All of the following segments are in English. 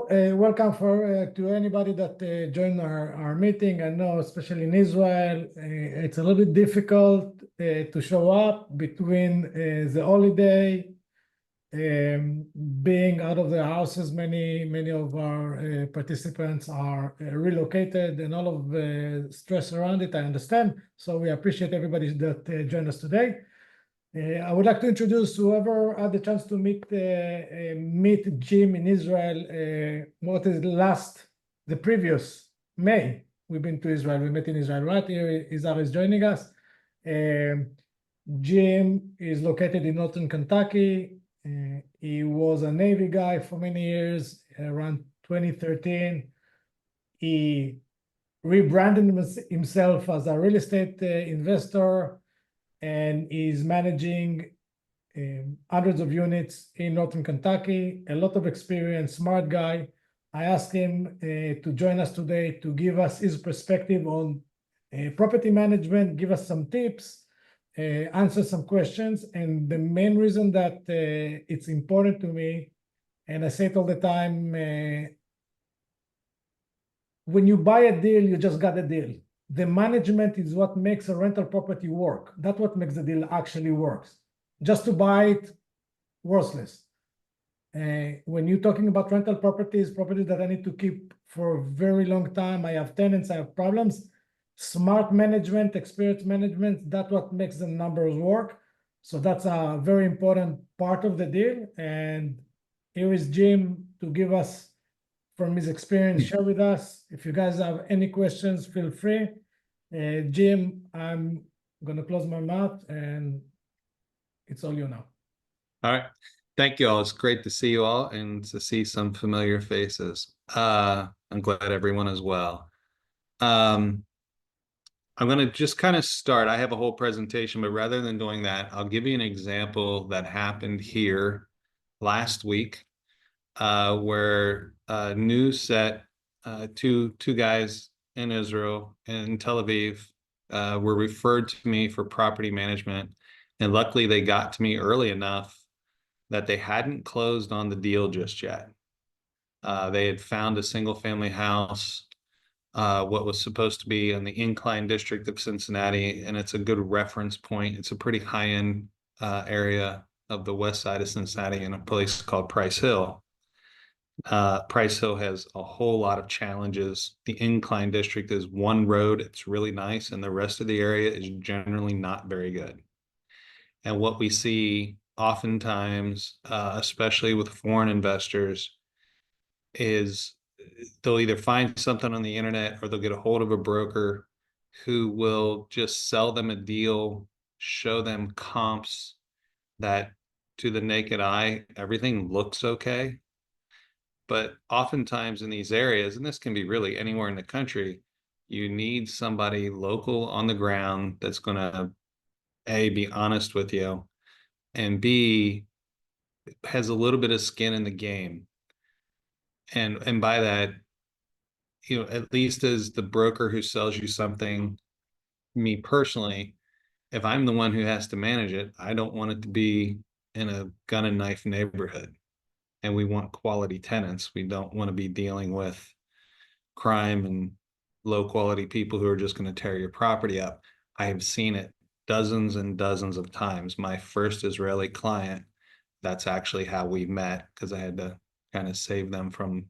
welcome to anybody that joined our meeting. I know, especially in Israel, it's a little bit difficult to show up between the holiday, being out of their houses. Many of our participants are relocated, and all of the stress around it, I understand. So we appreciate everybody that joined us today. I would like to introduce whoever had the chance to meet Jim in Israel. The previous May, we've been to Israel. We met in Israel. Right here, Izar is joining us. Jim is located in Northern Kentucky. He was a Navy guy for many years. Around 2013, he rebranded himself as a real estate investor, and is managing hundreds of units in Northern Kentucky. A lot of experience, smart guy. I asked him to join us today to give us his perspective on property management, give us some tips, answer some questions. And the main reason that it's important to me, and I say it all the time, when you buy a deal, you just got a deal. The management is what makes a rental property work. That's what makes the deal actually works. Just to buy it, worthless. When you're talking about rental properties that I need to keep for a very long time, I have tenants, I have problems. Smart management, experienced management, that's what makes the numbers work. So that's a very important part of the deal. And here is Jim to give us from his experience, share with us. If you guys have any questions, feel free. Jim, I'm going to close my mouth and it's all you now. All right. Thank you all. It's great to see you all and to see some familiar faces. I'm glad everyone is well. I'm going to just kind of start. I have a whole presentation, but rather than doing that, I'll give you an example that happened here last week, where news set two guys in Israel, in Tel Aviv, were referred to me for property management. And luckily they got to me early enough that they hadn't closed on the deal just yet. They had found a single family house, what was supposed to be in the incline district of Cincinnati. And it's a good reference point. It's a pretty high-end area of the west side of Cincinnati in a place called Price Hill. Price Hill has a whole lot of challenges. The incline district is one road. It's really nice. And the rest of the area is generally not very good. And what we see oftentimes, especially with foreign investors, is they'll either find something on the internet or they'll get a hold of a broker who will just sell them a deal, show them comps that to the naked eye, everything looks okay. But oftentimes in these areas, and this can be really anywhere in the country, you need somebody local on the ground that's going to, A, be honest with you, and B, has a little bit of skin in the game. And by that, you know, at least as the broker who sells you something, me personally, if I'm the one who has to manage it, I don't want it to be in a gun and knife neighborhood. And we want quality tenants. We don't want to be dealing with crime and low quality people who are just going to tear your property up. I have seen it dozens and dozens of times. My first Israeli client, that's actually how we met, because I had to kind of save them from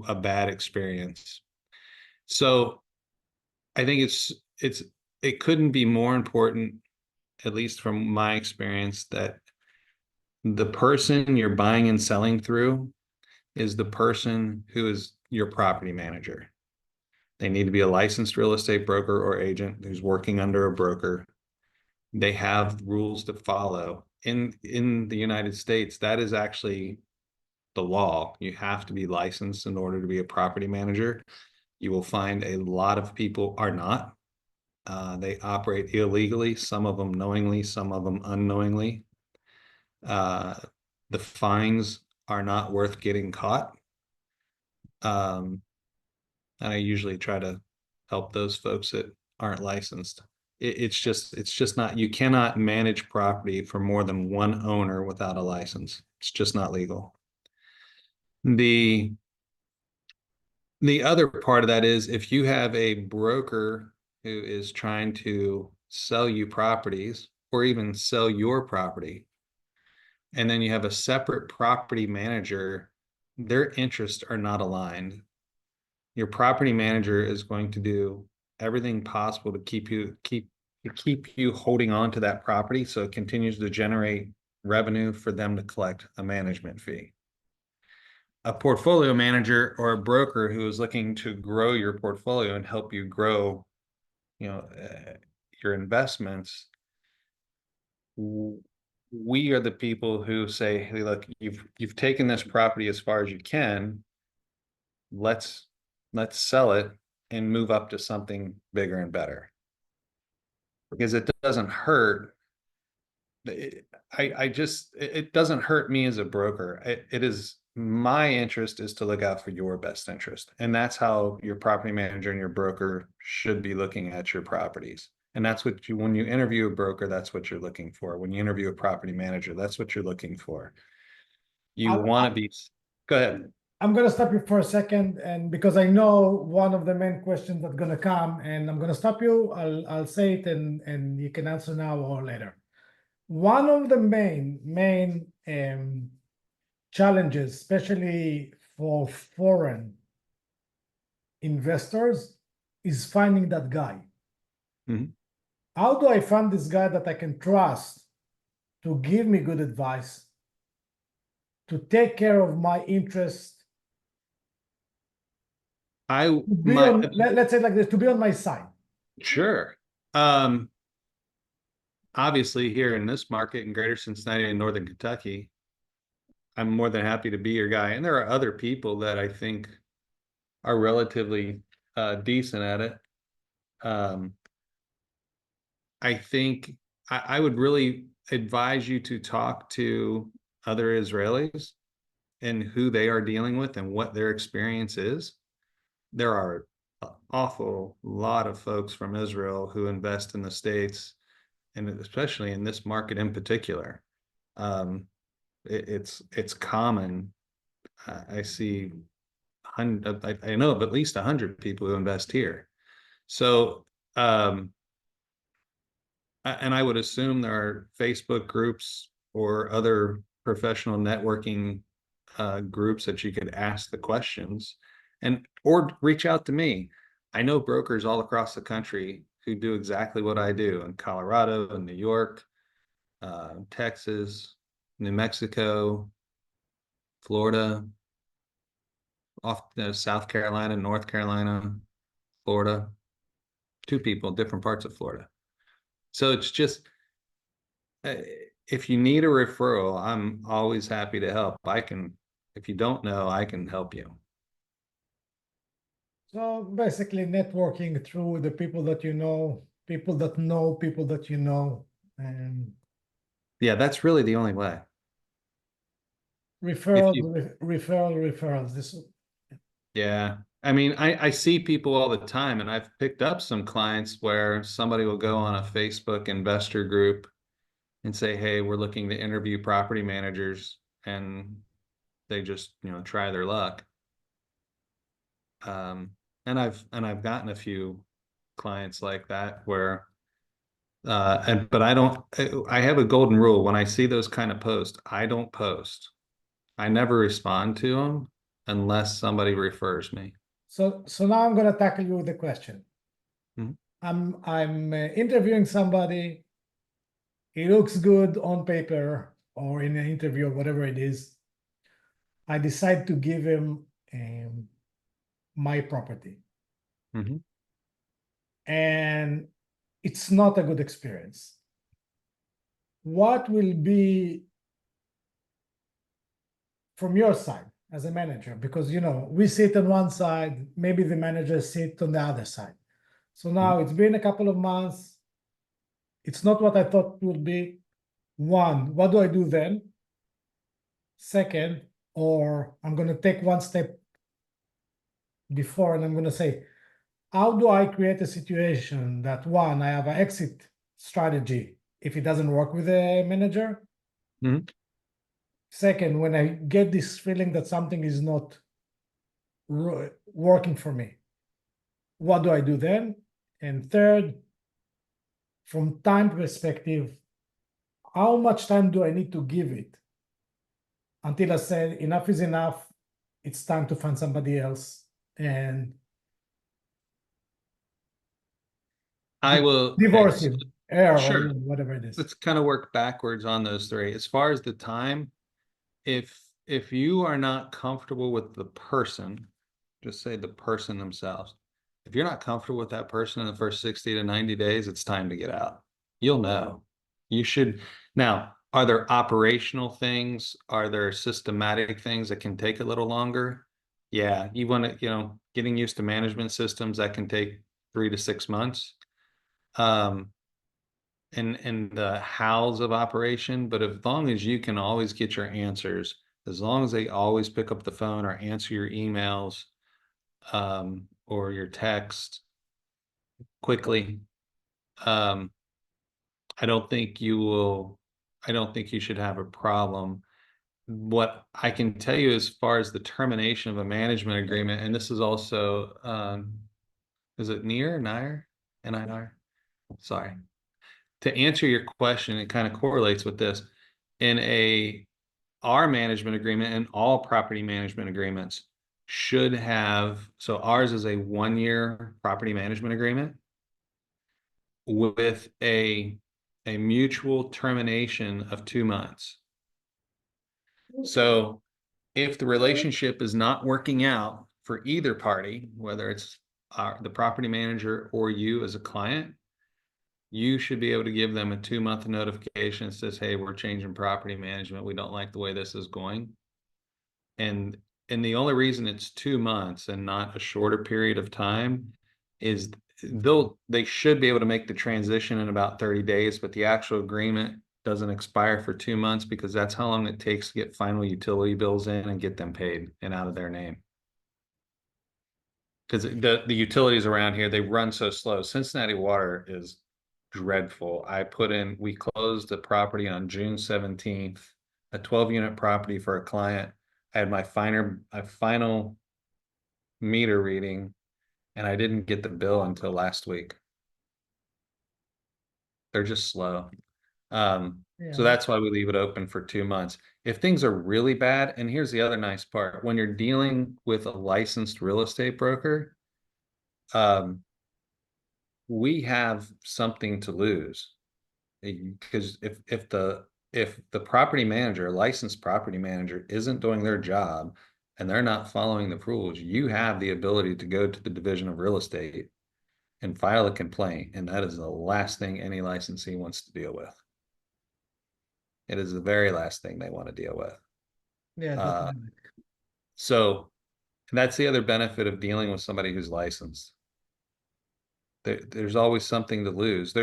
a bad experience. So I think it couldn't be more important, at least from my experience, that the person you're buying and selling through is the person who is your property manager. They need to be a licensed real estate broker or agent who's working under a broker. They have rules to follow. In the United States, that is actually the law. You have to be licensed in order to be a property manager. You will find a lot of people are not. They operate illegally, some of them knowingly, some of them unknowingly. The fines are not worth getting caught. And I usually try to help those folks that aren't licensed. It's just not, you cannot manage property for more than one owner without a license. It's just not legal. The The other part of that is if you have a broker who is trying to sell you properties or even sell your property, and then you have a separate property manager, their interests are not aligned. Your property manager is going to do everything possible to keep you holding on to that property so it continues to generate revenue for them to collect a management fee. A portfolio manager or a broker who is looking to grow your portfolio and help you grow, you know, your investments, we are the people who say, hey, look, you've taken this property as far as you can. Let's sell it and move up to something bigger and better. Because it doesn't hurt. It doesn't hurt me as a broker. It is my interest is to look out for your best interest. And that's how your property manager and your broker should be looking at your properties. And that's what when you interview a broker, that's what you're looking for. When you interview a property manager, that's what you're looking for. You want to be, go ahead. I'm going to stop you for a second, and because I know one of the main questions that's going to come, and I'm going to stop you. I'll say it, and you can answer now or later. One of the main challenges, especially for foreign investors, is finding that guy. Mhm. How do I find this guy that I can trust to give me good advice, to take care of my interests, let's say like this, to be on my side? Sure. Obviously here in this market in Greater Cincinnati and Northern Kentucky, I'm more than happy to be your guy. And there are other people that I think are relatively decent at it. I think I would really advise you to talk to other Israelis and who they are dealing with and what their experience is. There are an awful lot of folks from Israel who invest in the States, and especially in this market in particular. It's common. I see, I know of at least 100 people who invest here. So, and I would assume there are Facebook groups or other professional networking groups that you could ask the questions, and or reach out to me. I know brokers all across the country who do exactly what I do in Colorado and New York, Texas, New Mexico, Florida, off South Carolina, North Carolina, Florida. Two people, different parts of Florida. So it's just, if you need a referral, I'm always happy to help. If you don't know, I can help you. So basically networking through the people that you know, people that know people that you know, and Yeah, that's really the only way. referrals. Yeah. I mean, I see people all the time, and I've picked up some clients where somebody will go on a Facebook investor group and say, hey, we're looking to interview property managers, and they just, try their luck. And I've gotten a few clients like that where, but I have a golden rule. When I see those kind of posts, I don't post. I never respond to them unless somebody refers me. So now I'm going to tackle you with a question. Mhm. I'm interviewing somebody. He looks good on paper or in an interview or whatever it is. I decide to give him my property, Mhm. and it's not a good experience. What will be from your side as a manager? Because we sit on one side, maybe the manager sit on the other side. So now it's been a couple of months. It's not what I thought it would be. One, what do I do then? Second, or I'm going to take one step before and I'm going to say, how do I create a situation that, one, I have an exit strategy if it doesn't work with a manager? Mhm. Second, when I get this feeling that something is not working for me. What do I do then? And third, from time perspective, how much time do I need to give it until I say enough is enough, it's time to find somebody else and I will, divorce him, heir, or sure. whatever it is. Let's kind of work backwards on those three. As far as the time, if you are not comfortable with the person, just say the person themselves. If you're not comfortable with that person in the first 60 to 90 days, it's time to get out. You'll know. You should. Now, are there operational things? Are there systematic things that can take a little longer? Yeah, you want to, getting used to management systems that can take 3 to 6 months. And the hows of operation, but as long as you can always get your answers, as long as they always pick up the phone or answer your emails, or your text quickly, I don't think you should have a problem. What I can tell you as far as the termination of a management agreement, and this is also, is it NIR? NIR? Sorry. To answer your question, it kind of correlates with this. Our management agreement and all property management agreements should have, so ours is a 1-year property management agreement with a mutual termination of 2 months. So if the relationship is not working out for either party, whether it's the property manager or you as a client, you should be able to give them a 2-month notification that says, hey, we're changing property management. We don't like the way this is going. And the only reason it's 2 months and not a shorter period of time is they should be able to make the transition in about 30 days, but the actual agreement doesn't expire for 2 months because that's how long it takes to get final utility bills in and get them paid and out of their name. Because the utilities around here, they run so slow. Cincinnati Water is dreadful. We closed the property on June 17th, a 12-unit property for a client. I had my final meter reading, and I didn't get the bill until last week. They're just slow. So that's why we leave it open for 2 months. If things are really bad, and here's the other nice part, when you're dealing with a licensed real estate broker, we have something to lose. Because if the property manager, licensed property manager, isn't doing their job and they're not following the rules, you have the ability to go to the Division of Real Estate and file a complaint, and that is the last thing any licensee wants to deal with. It is the very last thing they want to deal with. Yeah. So that's the other benefit of dealing with somebody who's licensed. There's always something to lose.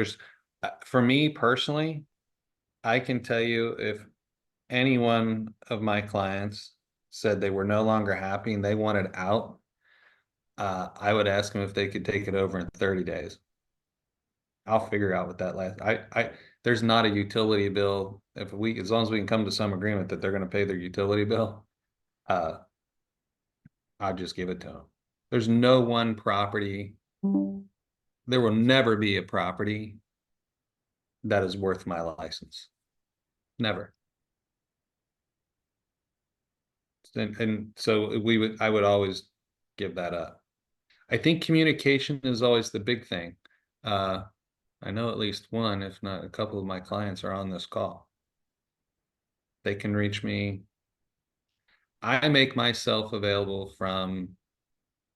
For me personally, I can tell you if any one of my clients said they were no longer happy and they wanted out, I would ask them if they could take it over in 30 days. I'll figure out what that there's not a utility bill. As long as we can come to some agreement that they're going to pay their utility bill, I'll just give it to them. There's no one property. There will never be a property that is worth my license. Never. And so I would always give that up. I think communication is always the big thing. I know at least one, if not a couple of my clients are on this call. They can reach me. I make myself available from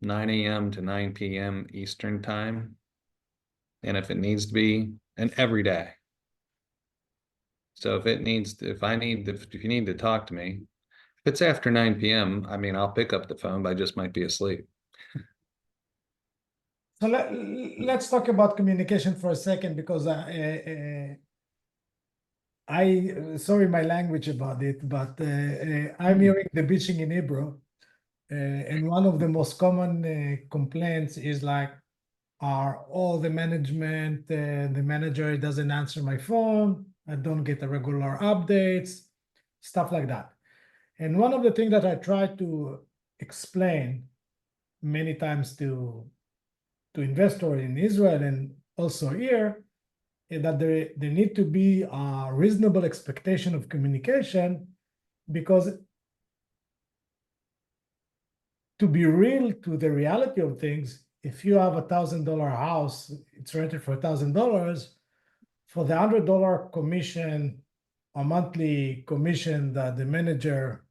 9 a.m. to 9 p.m. Eastern time. And if it needs to be, and every day. So if you need to talk to me, if it's after 9 p.m., I mean, I'll pick up the phone, but I just might be asleep. So let's talk about communication for a second, because sorry my language about it, but I'm hearing the bitching in Hebrew, and one of the most common complaints is like, are all the management, the manager doesn't answer my phone, I don't get the regular updates, stuff like that. And one of the things that I try to explain many times to investors in Israel and also here, is that there need to be a reasonable expectation of communication, because to be real to the reality of things, if you have $1,000 house, it's rented for $1,000, for the $100 commission or monthly commission that the manager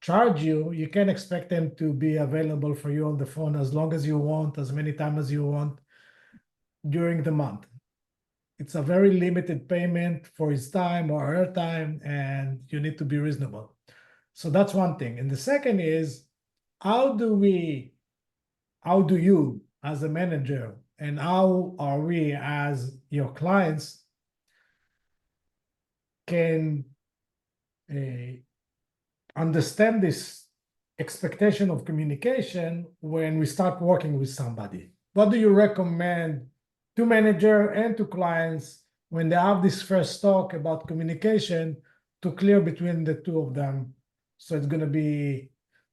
charge you, you can expect them to be available for you on the phone as long as you want, as many times as you want during the month. It's a very limited payment for his time or her time, and you need to be reasonable. So that's one thing. And the second is, how do you as a manager, and how are we as your clients can understand this expectation of communication when we start working with somebody? What do you recommend to manager and to clients when they have this first talk about communication to clear between the two of them? So it's going to be,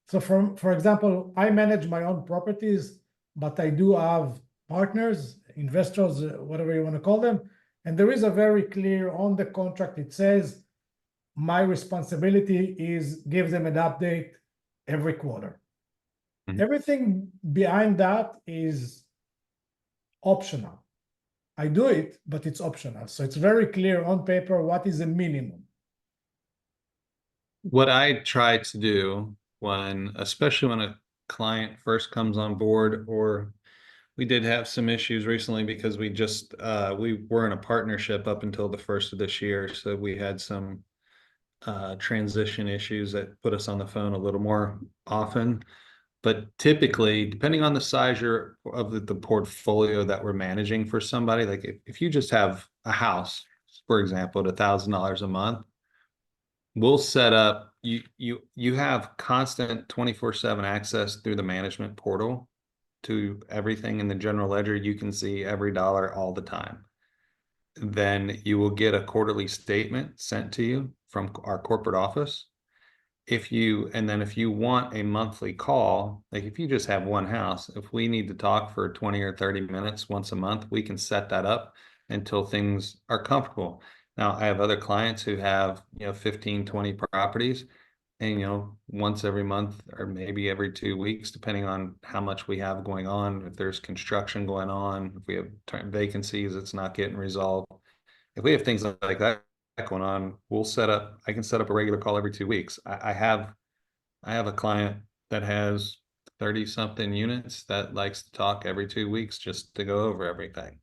so for example, I manage my own properties, but I do have partners, investors, whatever you want to call them. And there is a very clear on the contract, it says, my responsibility is give them an update every quarter. Mhm. Everything behind that is optional. I do it, but it's optional. So it's very clear on paper what is the minimum. What I try to do especially when a client first comes on board, or we did have some issues recently because we were in a partnership up until the first of this year. So we had some transition issues that put us on the phone a little more often. But typically, depending on the size of the portfolio that we're managing for somebody, like if you just have a house, for example, at $1,000 a month, we'll set up, you have constant 24/7 access through the management portal to everything in the general ledger. You can see every dollar all the time. Then you will get a quarterly statement sent to you from our corporate office. If you want a monthly call, like if you just have one house, if we need to talk for 20 or 30 minutes once a month, we can set that up until things are comfortable. Now, I have other clients who have, 15, 20 properties, and, once every month or maybe every 2 weeks, depending on how much we have going on, if there's construction going on, if we have vacancies, it's not getting resolved. If we have things like that going on, I can set up a regular call every 2 weeks. I have a client that has 30 something units that likes to talk every 2 weeks just to go over everything.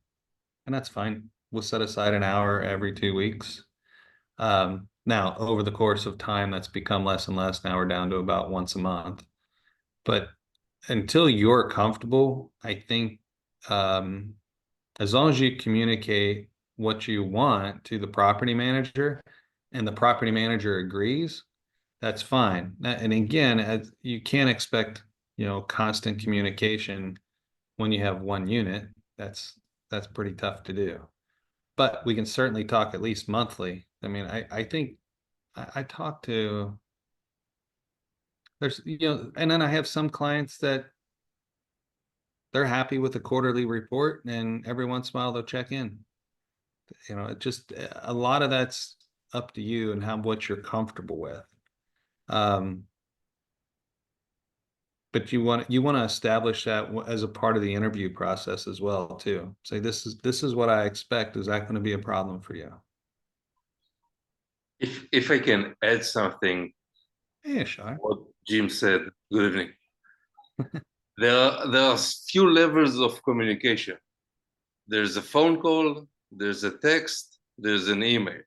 And that's fine. We'll set aside an hour every 2 weeks. Now, over the course of time, that's become less and less. Now we're down to about once a month. But until you're comfortable, I think as long as you communicate what you want to the property manager and the property manager agrees, that's fine. And again, you can't expect, constant communication when you have one unit. That's pretty tough to do. But we can certainly talk at least monthly. I mean, I think I talk to, and then I have some clients that they're happy with the quarterly report, and every once in a while they'll check in. It just, a lot of that's up to you and what you're comfortable with. But you want to establish that as a part of the interview process as well too. Say, this is what I expect. Is that going to be a problem for you? If I can add something, Yeah, sure. what Jim said. Good evening. There are few levels of communication. There's a phone call, there's a text, there's an email.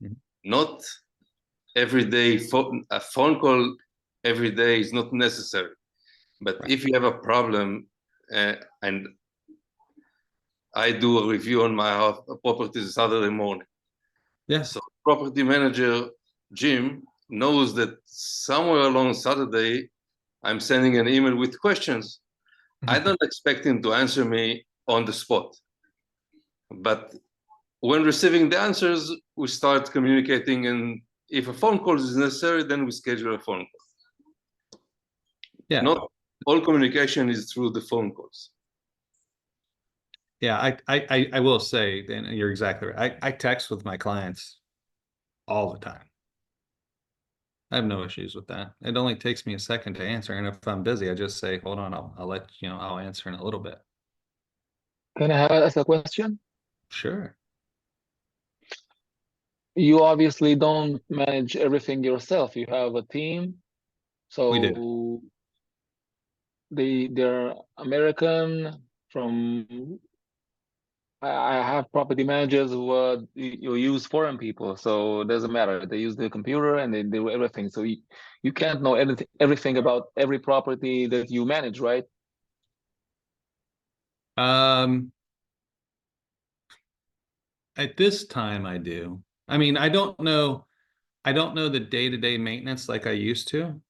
Mhm. Not every day, a phone call every day is not necessary. But Right. if you have a problem, and I do a review on my property Saturday morning. Yeah. So property manager Jim knows that somewhere along Saturday, I'm sending an email with questions. I don't expect him to answer me on the spot. But when receiving the answers, we start communicating, and if a phone call is necessary, then we schedule a phone call. Yeah. Not all communication is through the phone calls. Yeah, I will say, and you're exactly right. I text with my clients all the time. I have no issues with that. It only takes me a second to answer, and if I'm busy, I just say, "Hold on, I'll let you know. I'll answer in a little bit." Can I ask a question? Sure. You obviously don't manage everything yourself. You have a team, We do. so they're American from. I have property managers who you use foreign people, so it doesn't matter. They use the computer and they do everything. So you can't know everything about every property that you manage, right? At this time, I do. I mean, I don't know the day-to-day maintenance like I used to.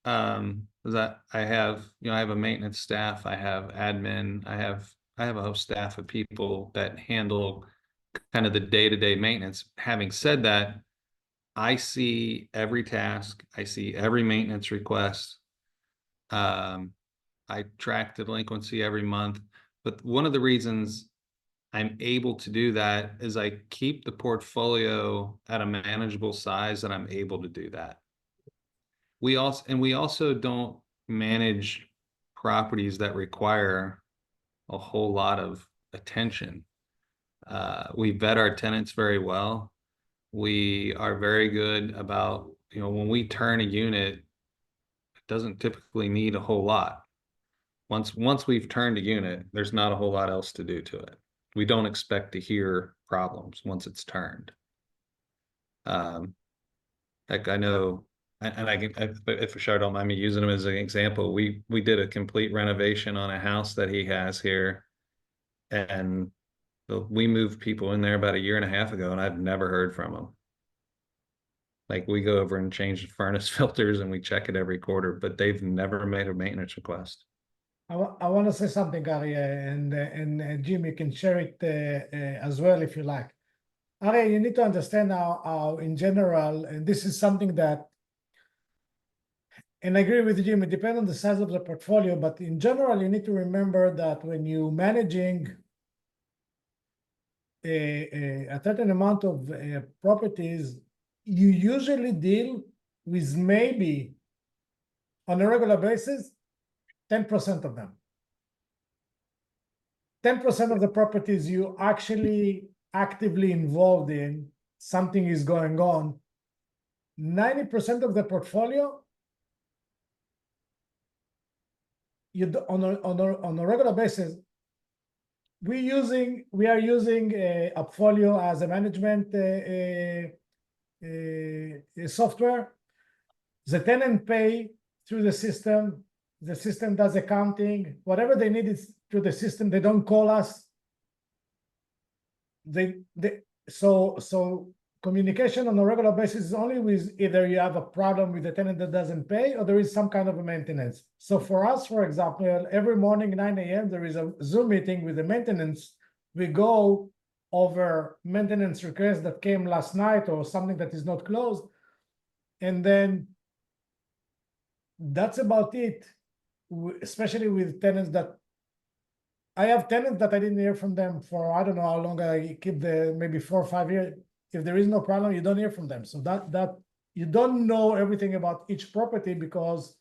That I have, I have a maintenance staff, I have admin, I have a whole staff of people that handle kind of the day-to-day maintenance. Having said that, I see every task, I see every maintenance request. I track the delinquency every month, but one of the reasons I'm able to do that is I keep the portfolio at a manageable size that I'm able to do that. We also don't manage properties that require a whole lot of attention. We vet our tenants very well. We are very good about, when we turn a unit, it doesn't typically need a whole lot. Once we've turned a unit, there's not a whole lot else to do to it. We don't expect to hear problems once it's turned. Like I know, and I can, if Shar don't mind me using him as an example, we did a complete renovation on a house that he has here, and we moved people in there about a year and a half ago, and I've never heard from them. Like we go over and change the furnace filters and we check it every quarter, but they've never made a maintenance request. I want to say something, Gary, and Jim, you can share it as well if you like. Ari, you need to understand how in general, and this is something that, and I agree with Jim, it depends on the size of the portfolio, but in general, you need to remember that when you're managing a certain amount of properties, you usually deal with maybe on a regular basis, 10% of them. 10% of the properties you actually actively involved in, something is going on. 90% of the portfolio, on a regular basis, we are using Appfolio as a management software. The tenant pay through the system. The system does accounting. Whatever they need is through the system. They don't call us. So communication on a regular basis is only with either you have a problem with the tenant that doesn't pay or there is some kind of a maintenance. So for us, for example, every morning 9 a.m. there is a Zoom meeting with the maintenance. We go over maintenance requests that came last night or something that is not closed, and then that's about it. Especially with tenants that I have tenants that I didn't hear from them for I don't know how long. I keep maybe 4 or 5 years. If there is no problem, you don't hear from them. So that you don't know everything about each property because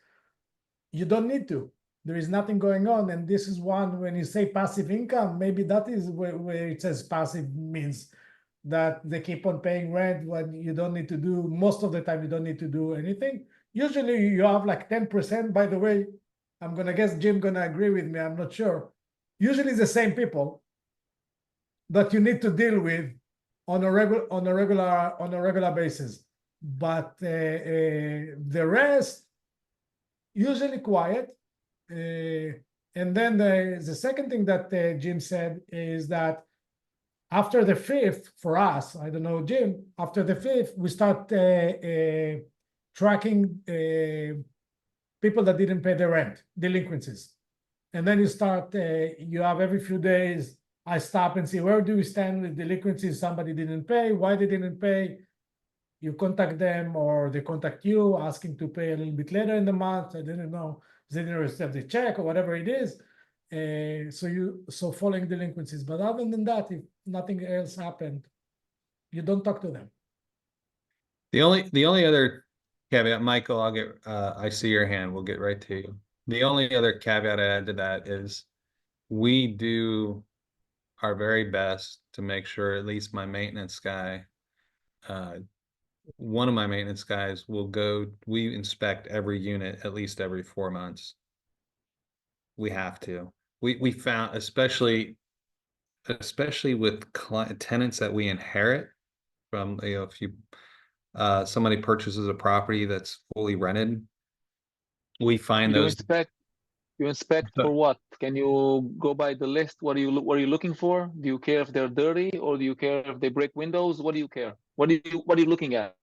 you don't need to. There is nothing going on, and this is one when you say passive income. Maybe that is where it says passive means that they keep on paying rent when you don't need to do. Most of the time, you don't need to do anything. Usually, you have like 10%. By the way, I'm gonna guess Jim gonna agree with me. I'm not sure. Usually, it's the same people that you need to deal with on a regular basis. But the rest usually quiet. And then the second thing that Jim said is that after the 5th, for us, I don't know, Jim, after the 5th, we start tracking people that didn't pay the rent, delinquencies. And then you start, you have every few days, I stop and see where do we stand with delinquencies, somebody didn't pay, why they didn't pay. You contact them or they contact you asking to pay a little bit later in the month, I didn't know. they didn't receive the check or whatever it is. So following delinquencies. But other than that, if nothing else happened, you don't talk to them. The only other caveat, Michael, I see your hand. We'll get right to you. The only other caveat I add to that is we do our very best to make sure at least my maintenance guy, one of my maintenance guys we inspect every unit at least every 4 months. We have to. We found, especially with tenants that we inherit from, if somebody purchases a property that's fully rented, we find You those. inspect for what? Can you go by the list? What are you looking for? Do you care if they're dirty, or do you care if they break windows? What do you care? What are you looking at?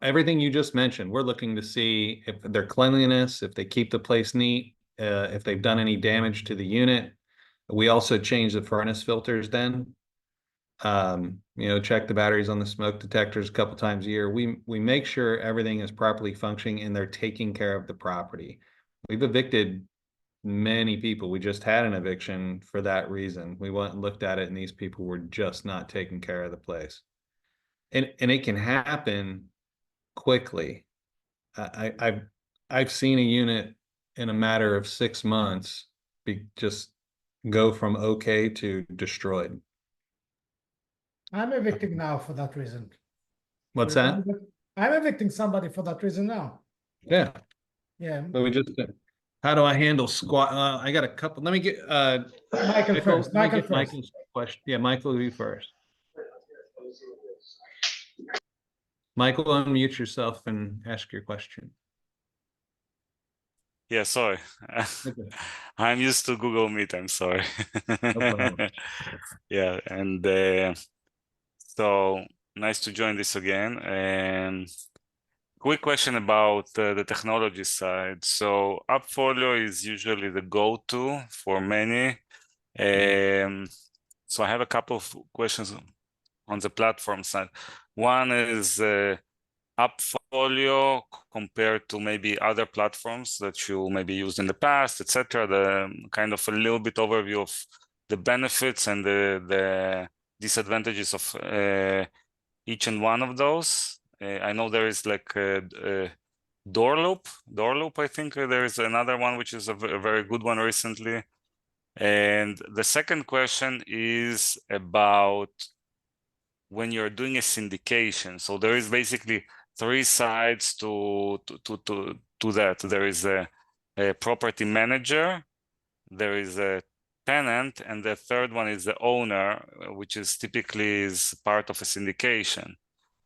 Everything you just mentioned. We're looking to see if their cleanliness, if they keep the place neat, if they've done any damage to the unit. We also change the furnace filters then. Check the batteries on the smoke detectors a couple times a year. We make sure everything is properly functioning and they're taking care of the property. We've evicted many people. We just had an eviction for that reason. We went and looked at it, and these people were just not taking care of the place. And it can happen quickly. I've seen a unit in a matter of 6 months just go from okay to destroyed. I'm evicting now for that reason. What's that? I'm evicting somebody for that reason now. Yeah. Yeah. So how do I handle squat? I got a couple. Let me get Michael first. Michael first. Michael's question. Yeah, Michael, you first. Michael, unmute yourself and ask your question. Yeah, sorry. Okay. I'm used to Google Meet, I'm sorry. No problem. Yeah, and so nice to join this again. And quick question about the technology side. So AppFolio is usually the go-to for many. So I have a couple of questions on the platform side. One is AppFolio compared to maybe other platforms that you maybe used in the past, etc. The kind of a little bit overview of the benefits and the disadvantages of each and one of those. I know there is like a door loop. I think there is another one which is a very good one recently. And the second question is about when you're doing a syndication. So there is basically 3 sides to that. There is a property manager, there is a tenant, and the third one is the owner, which is typically is part of a syndication.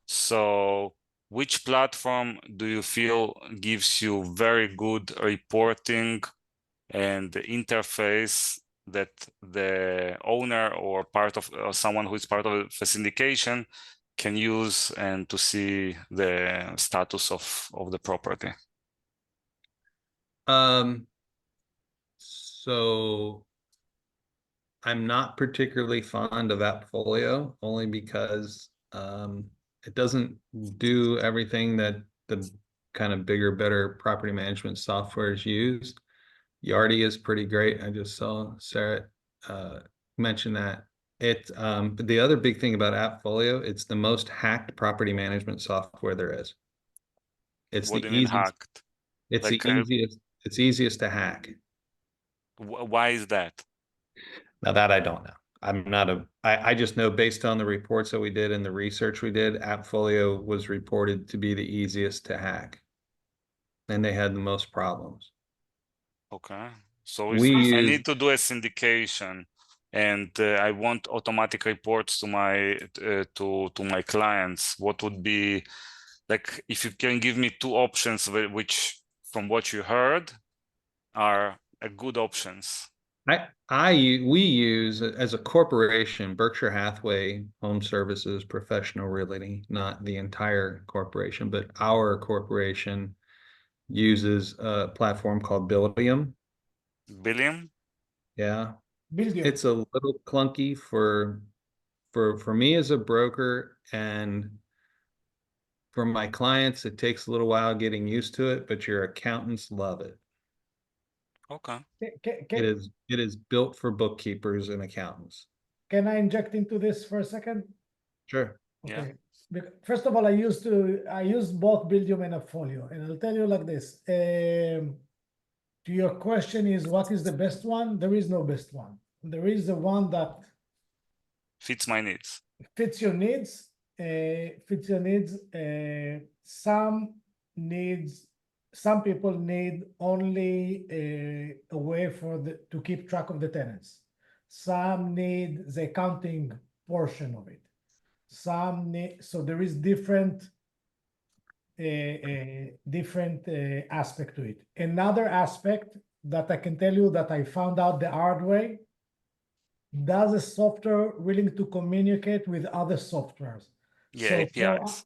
So which platform do you feel gives you very good reporting and the interface that the owner or part of someone who is part of a syndication can use and to see the status of the property? So I'm not particularly fond of AppFolio, only because it doesn't do everything that the kind of bigger, better property management softwares use. Yardi is pretty great. I just saw Sarah mention that. But the other big thing about AppFolio, it's the most hacked property management software there is. What do you mean hacked? It's the easiest. It's easiest to hack. Why is that? Now that I don't know. I just know based on the reports that we did and the research we did, AppFolio was reported to be the easiest to hack. And they had the most problems. Okay. So if I need to do a syndication and I want automatic reports to my to my clients, what would be, like, if you can give me 2 options which from what you heard are good options? We use, as a corporation, Berkshire Hathaway Home Services Professional Realty, not the entire corporation, but our corporation uses a platform called Billium. Billium? Yeah. Billium. It's a little clunky for me as a broker, and for my clients, it takes a little while getting used to it, but your accountants love it. Okay. It is built for bookkeepers and accountants. Can I inject into this for a second? Sure. Yeah. Okay. First of all, I used both Buildium and Appfolio, and I'll tell you like this. To your question is what is the best one? There is no best one. There is the one that Fits my needs. fits your needs. Some people need only a way to keep track of the tenants. Some need the accounting portion of it. Some need, so there is different aspect to it. Another aspect that I can tell you that I found out the hard way, does a software willing to communicate with other softwares? Yeah, APIs.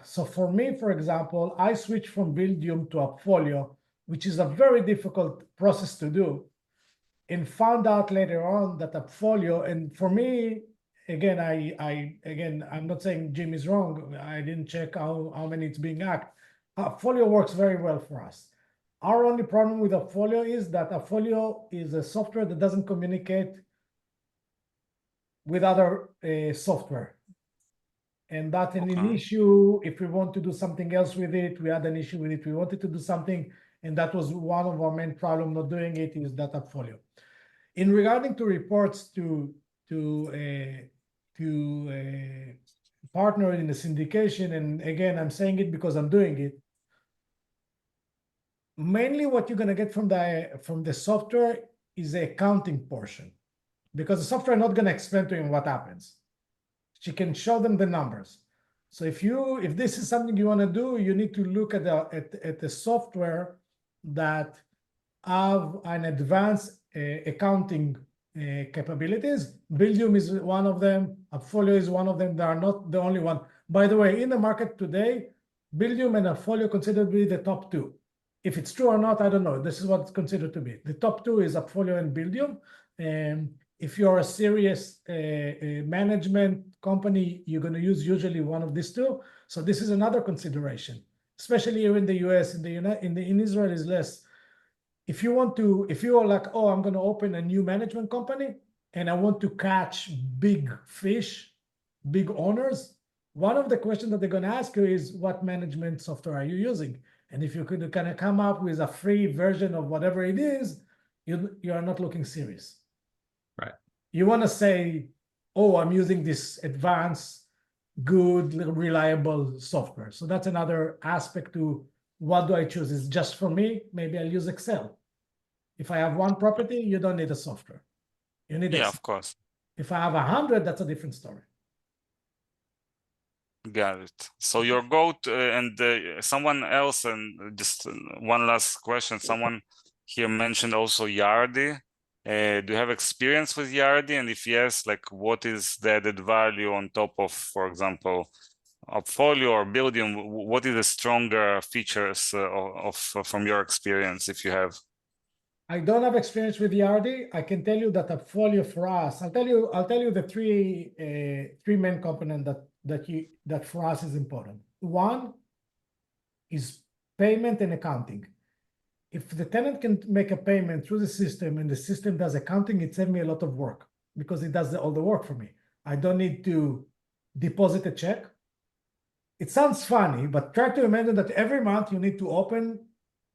So for me, for example, I switched from Buildium to Appfolio, which is a very difficult process to do, and found out later on that Appfolio, and for me, again, I'm not saying Jim is wrong. I didn't check how many it's being hacked. Appfolio works very well for us. Our only problem with Appfolio is that Appfolio is a software that doesn't communicate with other software. And that's an issue. If we want to do something else with it, we had an issue with it. We wanted to do something, and that was one of our main problem not doing it, is that Appfolio. In regarding to reports to partner in the syndication, and again, I'm saying it because I'm doing it. Mainly what you're gonna get from the software is the accounting portion, because the software not gonna explain to him what happens. She can show them the numbers. So if this is something you want to do, you need to look at the software that have an advanced accounting capabilities. Buildium is one of them. Appfolio is one of them. They are not the only one. By the way, in the market today, Buildium and Appfolio considered to be the top two. If it's true or not, I don't know. This is what it's considered to be. The top two is Appfolio and Buildium. If you're a serious management company, you're going to use usually one of these two. So this is another consideration, especially here in the US. In Israel is less. If you are like, oh, I'm going to open a new management company and I want to catch big fish, big owners, one of the questions that they're going to ask you is, what management software are you using? And if you could kind of come up with a free version of whatever it is, you are not looking serious. Right. You want to say, oh, I'm using this advanced, good, reliable software. So that's another aspect to what do I choose? Is just for me, maybe I'll use Excel. If I have one property, you don't need a software. You need Excel. Of course. If I have 100, that's a different story. Got it. So your go-to, and someone else, and just one last question. Someone here mentioned also Yardi. Do you have experience with Yardi? And if yes, like what is the added value on top of, for example, Appfolio or Buildium? What is the stronger features from your experience, if you have? I don't have experience with Yardi. I can tell you that Appfolio for us, I'll tell you the three main components that for us is important. One is payment and accounting. If the tenant can make a payment through the system and the system does accounting, it saves me a lot of work because it does all the work for me. I don't need to deposit a check. It sounds funny, but try to imagine that every month you need to open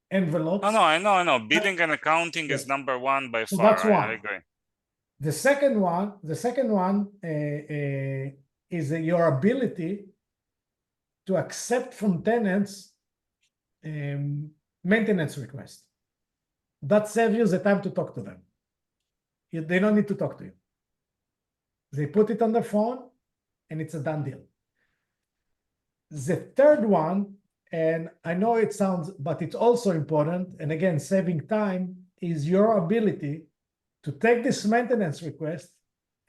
envelopes. Oh, no, I know. Billing and accounting is number one by far. That's one. I agree. The second one is your ability to accept from tenants maintenance request. That saves you the time to talk to them. They don't need to talk to you. They put it on their phone and it's a done deal. The third one, and I know it sounds, but it's also important, and again, saving time, is your ability to take this maintenance request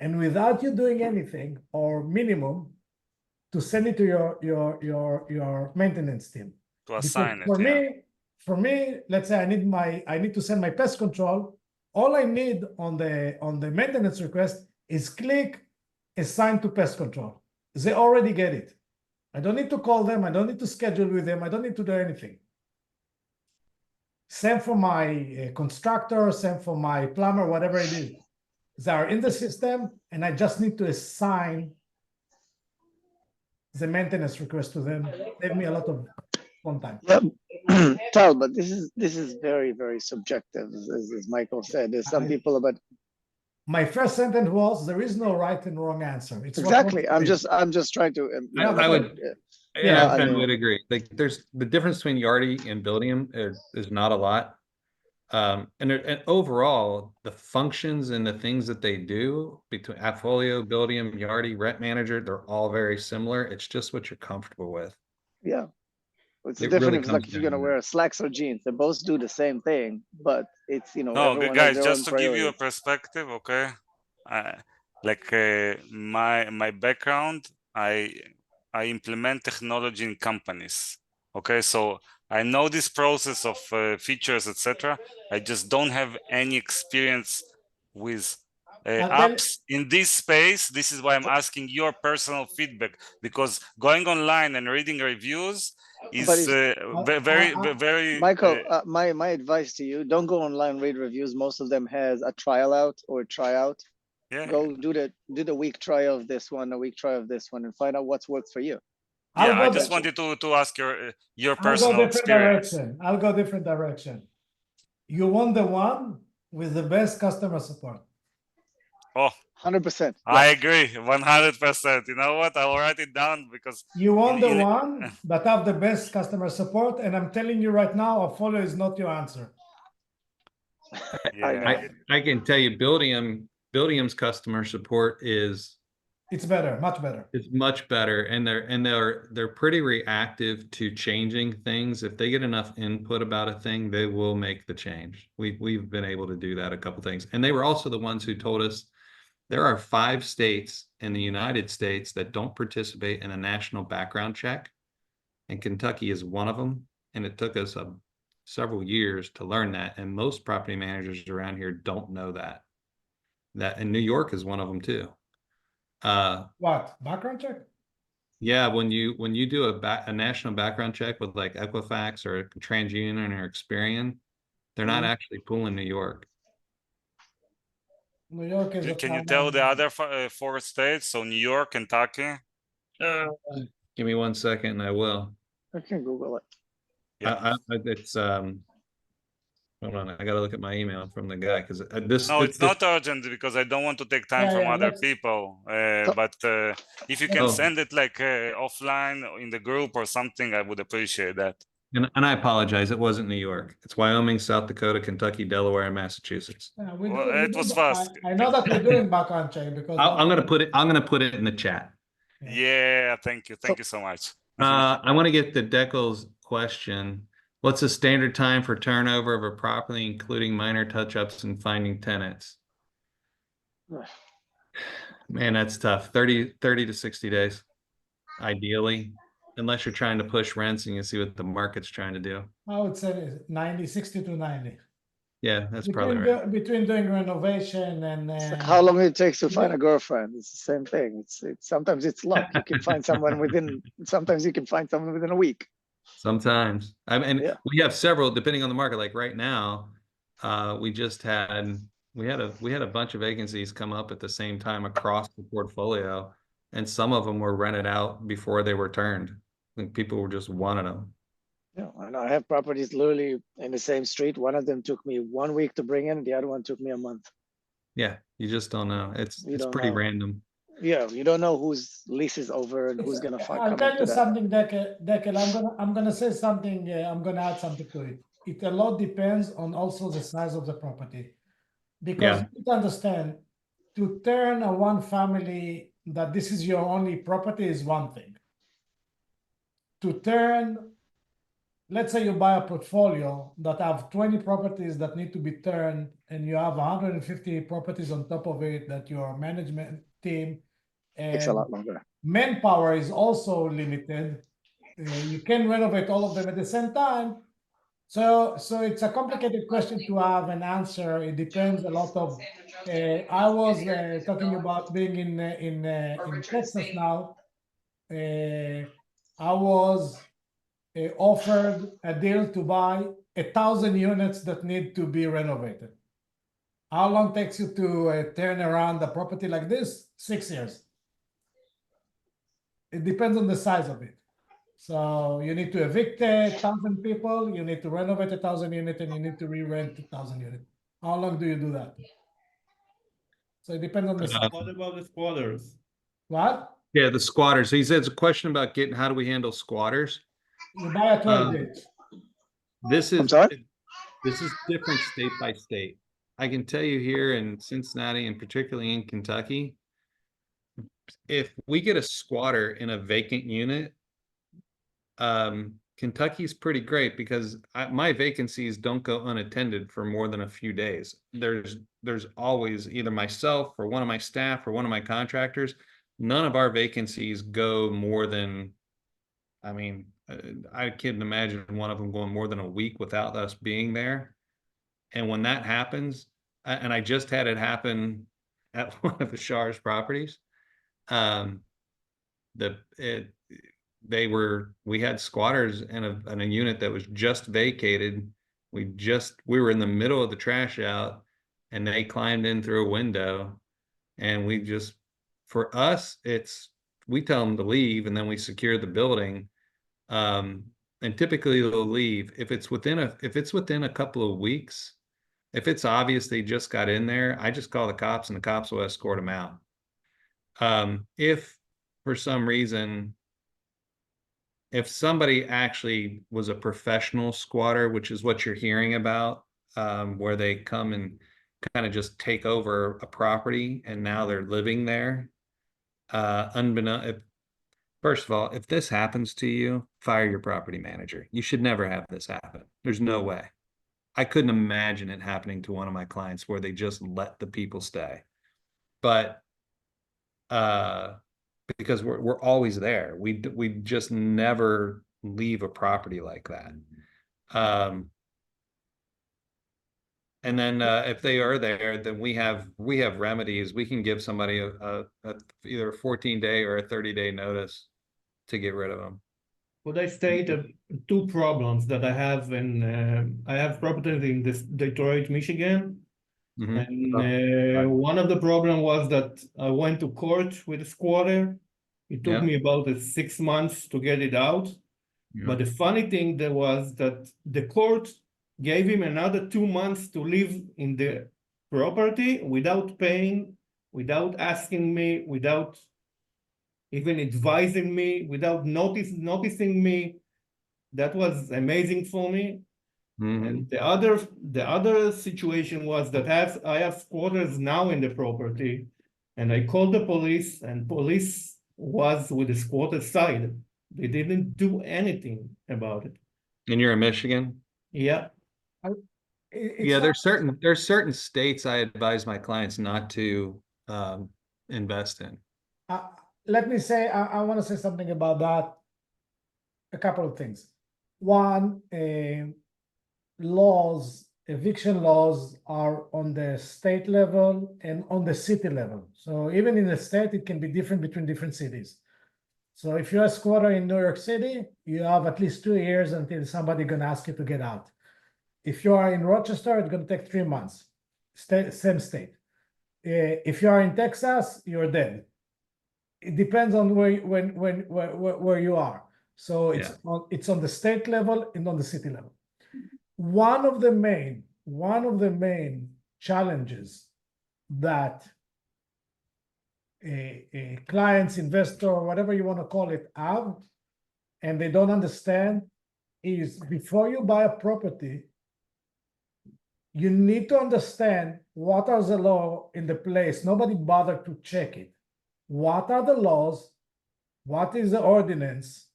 and without you doing anything or minimum, to send it to your maintenance team. To assign it. For me, let's say I need to send my pest control. All I need on the maintenance request is click assign to pest control. They already get it. I don't need to call them. I don't need to schedule with them. I don't need to do anything. Same for my constructor, same for my plumber, whatever it is. They are in the system, and I just need to assign the maintenance request to them. Save me a lot of phone time. Yeah, Tal, but this is very, very subjective, as Michael said. There's some people, but My first sentence was, there is no right and wrong answer. It's what exactly. works for you. I'm just trying to. I would- Yeah, Yeah, I I mean- would agree. Like, there's the difference between Yardi and Buildium is not a lot. And overall, the functions and the things that they do between Appfolio, Buildium, Yardi, Rent Manager, they're all very similar. It's just what you're comfortable with. Yeah. It's It different really if it's like comes if you're down gonna to wear slacks or jeans. They both do the same thing, but it's No, everyone has guys, their just own to give you a priorities. perspective, okay? My background, I implement technology in companies. Okay, so I know this process of features, etc. I just don't have any experience with apps in this space. This is why I'm asking your personal feedback, because going online and reading reviews But is very Michael, my advice to you: don't go online, read reviews. Most of them has a trial out or a tryout. yeah. Go do the week trial of this one, a week trial of this one, and find out what's worked for you. Yeah, I'll I go just the- wanted to ask your I'll go personal different experience. direction. I'll go different direction. You want the one with the best customer support. Oh, 100%. I agree, 100%. You know what? I'll write it down because You want the in- one that have the best customer support, and I'm telling you right now, Appfolio is not your answer. I know. I can tell you Buildium's customer support is It's better, much better. It's much better, and they're pretty reactive to changing things. If they get enough input about a thing, they will make the change. We've been able to do that a couple things, and they were also the ones who told us there are 5 states in the United States that don't participate in a national background check, and Kentucky is one of them. And it took us several years to learn that, and most property managers around here don't know that. And New York is one of them too. What, background check? Yeah, when you do a national background check with like Equifax or TransUnion or Experian, they're not actually pulling New York. New York is. Can you tell the other 4 states? So New York, Kentucky. Give me 1 second, and I will. I can Google it. Yeah. It's hold on, I gotta look at my email from the guy because this. No, it's not urgent because I don't want to take time from other people. But if you can Oh. send it like offline in the group or something, I would appreciate that. And I apologize, it wasn't New York. It's Wyoming, South Dakota, Kentucky, Delaware, and Massachusetts. It was fast. I know that we're doing background check because. I'm gonna put it in the chat. Yeah, thank you so much. I want to get to Deckel's question. What's the standard time for turnover of a property, including minor touch-ups and finding tenants? Man, that's tough. 30 to 60 days, ideally, unless you're trying to push rents and you see what the market's trying to do. I would say 60 to 90. Yeah, that's probably right. Between doing renovation and. It's like how long it takes to find a girlfriend. It's the same thing. It's sometimes it's luck. You can find someone sometimes you can find someone within a week. Sometimes. Yeah. We have several, depending on the market. Like right now, we had a bunch of vacancies come up at the same time across the portfolio, and some of them were rented out before they were turned. I think people were just wanting them. Yeah, and I have properties literally in the same street. One of them took me 1 week to bring in. The other one took me a month. Yeah, you just don't know. It's don't pretty know. random. Yeah, you don't know whose lease is over and who's gonna find. I'll tell you something, Dekel. I'm gonna say something. I'm gonna add something to it. It a lot depends on also the size of the property, because you need to understand, to turn a one family that this is your only property is one thing. To turn, let's say you buy a portfolio that have 20 properties that need to be turned, and you have 150 properties on top of it that your management team. Takes a lot longer. Manpower is also limited. You can renovate all of them at the same time. So it's a complicated question to have an answer. It depends a lot of. I was talking about being in Texas now. I was offered a deal to buy 1,000 units that need to be renovated. How long takes you to turn around a property like this? 6 years. It depends on the size of it. So you need to evict 1,000 people, you need to renovate 1,000 units, and you need to re-rent 1,000 units. How long do you do that? So it depends on the size. What about the squatters? What? Yeah, the squatters. He says a question about how do we handle squatters? You buy a 12 days. This I'm is sorry? this is different state by state. I can tell you here in Cincinnati and particularly in Kentucky, if we get a squatter in a vacant unit, Kentucky's pretty great because my vacancies don't go unattended for more than a few days. There's always either myself or one of my staff or one of my contractors. None of our vacancies go more than, I mean, I can't imagine one of them going more than a week without us being there. And when that happens, and I just had it happen at one of the Shars properties, we had squatters in a unit that was just vacated. We were in the middle of the trash out and they climbed in through a window, and for us, we tell them to leave and then we secure the building. And typically they'll leave if it's within a couple of weeks. If it's obvious they just got in there, I just call the cops and the cops will escort them out. If for some reason, if somebody actually was a professional squatter, which is what you're hearing about, where they come and kind of just take over a property and now they're living there, first of all, if this happens to you, fire your property manager. You should never have this happen. There's no way. I couldn't imagine it happening to one of my clients where they just let the people stay. But because we're always there. We just never leave a property like that. And then if they are there, then we have remedies. We can give somebody either a 14-day or a 30-day notice to get rid of them. Could I state two problems that I have I have properties in this Detroit, Michigan. And one of the problem was that I went to court with a squatter. It took me about 6 months to get it out. But the funny thing there was that the court gave him another 2 months to live in the property without paying, without asking me, without even advising me, without noticing me. That was amazing for me. And the other situation was that I have squatters now in the property, and I called the police, and police was with the squatter side. They didn't do anything about it. And you're in Michigan? Yeah. There's certain states I advise my clients not to invest in. Let me say, I want to say something about that. A couple of things. One, eviction laws are on the state level and on the city level. So even in the state, it can be different between different cities. So if you're a squatter in New York City, you have at least 2 years until somebody's going to ask you to get out. If you are in Rochester, it's going to take 3 months. Same state. If you are in Texas, you're dead. It depends on where you are. So it's on the state level and on the city level. One of the main challenges that a clients, investor, or whatever you want to call it, have, and they don't understand, is before you buy a property, you need to understand what are the laws in the place. Nobody bothered to check it. What are the laws? What is the ordinance?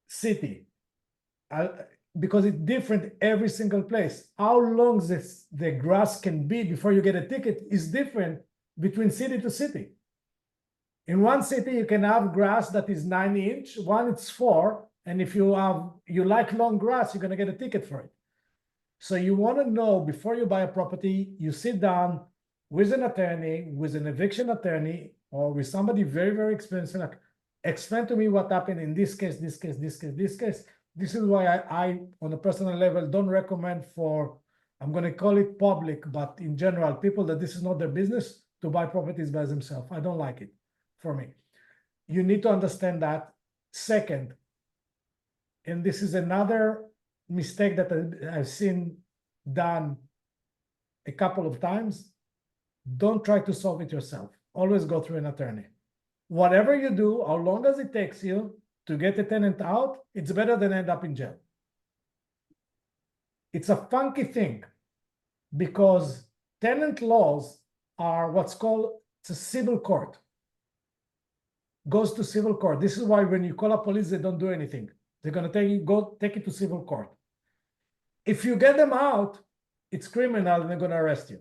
City. Because it's different every single place. How long the grass can be before you get a ticket is different between city to city. In one city, you can have grass that is 9 inch, one it's 4, and if you like long grass, you're gonna get a ticket for it. So you want to know before you buy a property, you sit down with an attorney, with an eviction attorney, or with somebody very, very experienced, like, explain to me what happened in this case, this case, this case, this case. This is why I, on a personal level, don't recommend for, I'm going to call it public, but in general, people that this is not their business to buy properties by themselves. I don't like it for me. You need to understand that. Second, and this is another mistake that I've seen done a couple of times, don't try to solve it yourself. Always go through an attorney. Whatever you do, how long as it takes you to get a tenant out, it's better than end up in jail. It's a funky thing because tenant laws are what's called, it's a civil court. Goes to civil court. This is why when you call up police, they don't do anything. They're going to go take it to civil court. If you get them out, it's criminal and they're going to arrest you.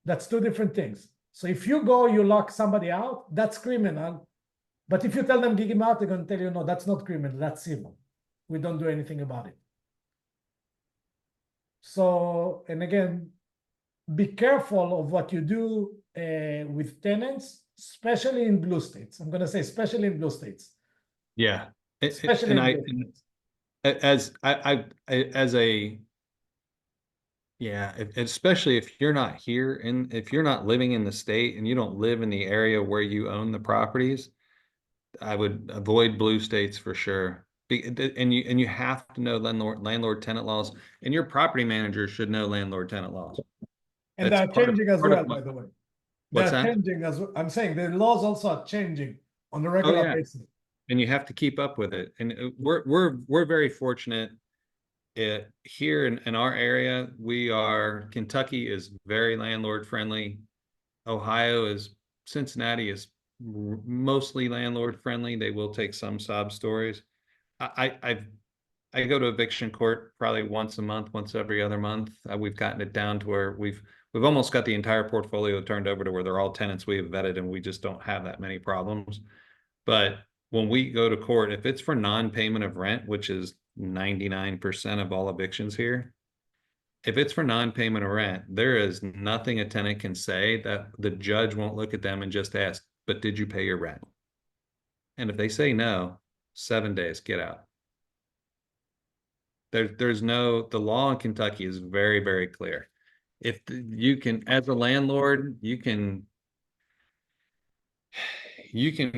That's two different things. So if you go, you lock somebody out, that's criminal. But if you tell them kick him out, they're going to tell you, no, that's not criminal, that's civil. We don't do anything about it. So, and again, be careful of what you do with tenants, especially in blue states. I'm going to say especially in blue states. Yeah. Especially And in blue states. Especially if you're not here and if you're not living in the state and you don't live in the area where you own the properties, I would avoid blue states for sure. And you have to know landlord tenant laws, and your property manager should know landlord tenant laws. And That's they're changing as well, by the way. What's They're that? changing as well. I'm saying the laws also are changing on a regular basis. And you have to keep up with it. And we're very fortunate. Here in our area, Kentucky is very landlord friendly. Cincinnati is mostly landlord friendly. They will take some sob stories. I go to eviction court probably once a month, once every other month. We've gotten it down to where we've almost got the entire portfolio turned over to where they're all tenants we have vetted, and we just don't have that many problems. But when we go to court, if it's for non-payment of rent, which is 99% of all evictions here, if it's for non-payment of rent, there is nothing a tenant can say that the judge won't look at them and just ask, but did you pay your rent? And if they say no, 7 days, get out. The law in Kentucky is very, very clear. If you can, as a landlord, you can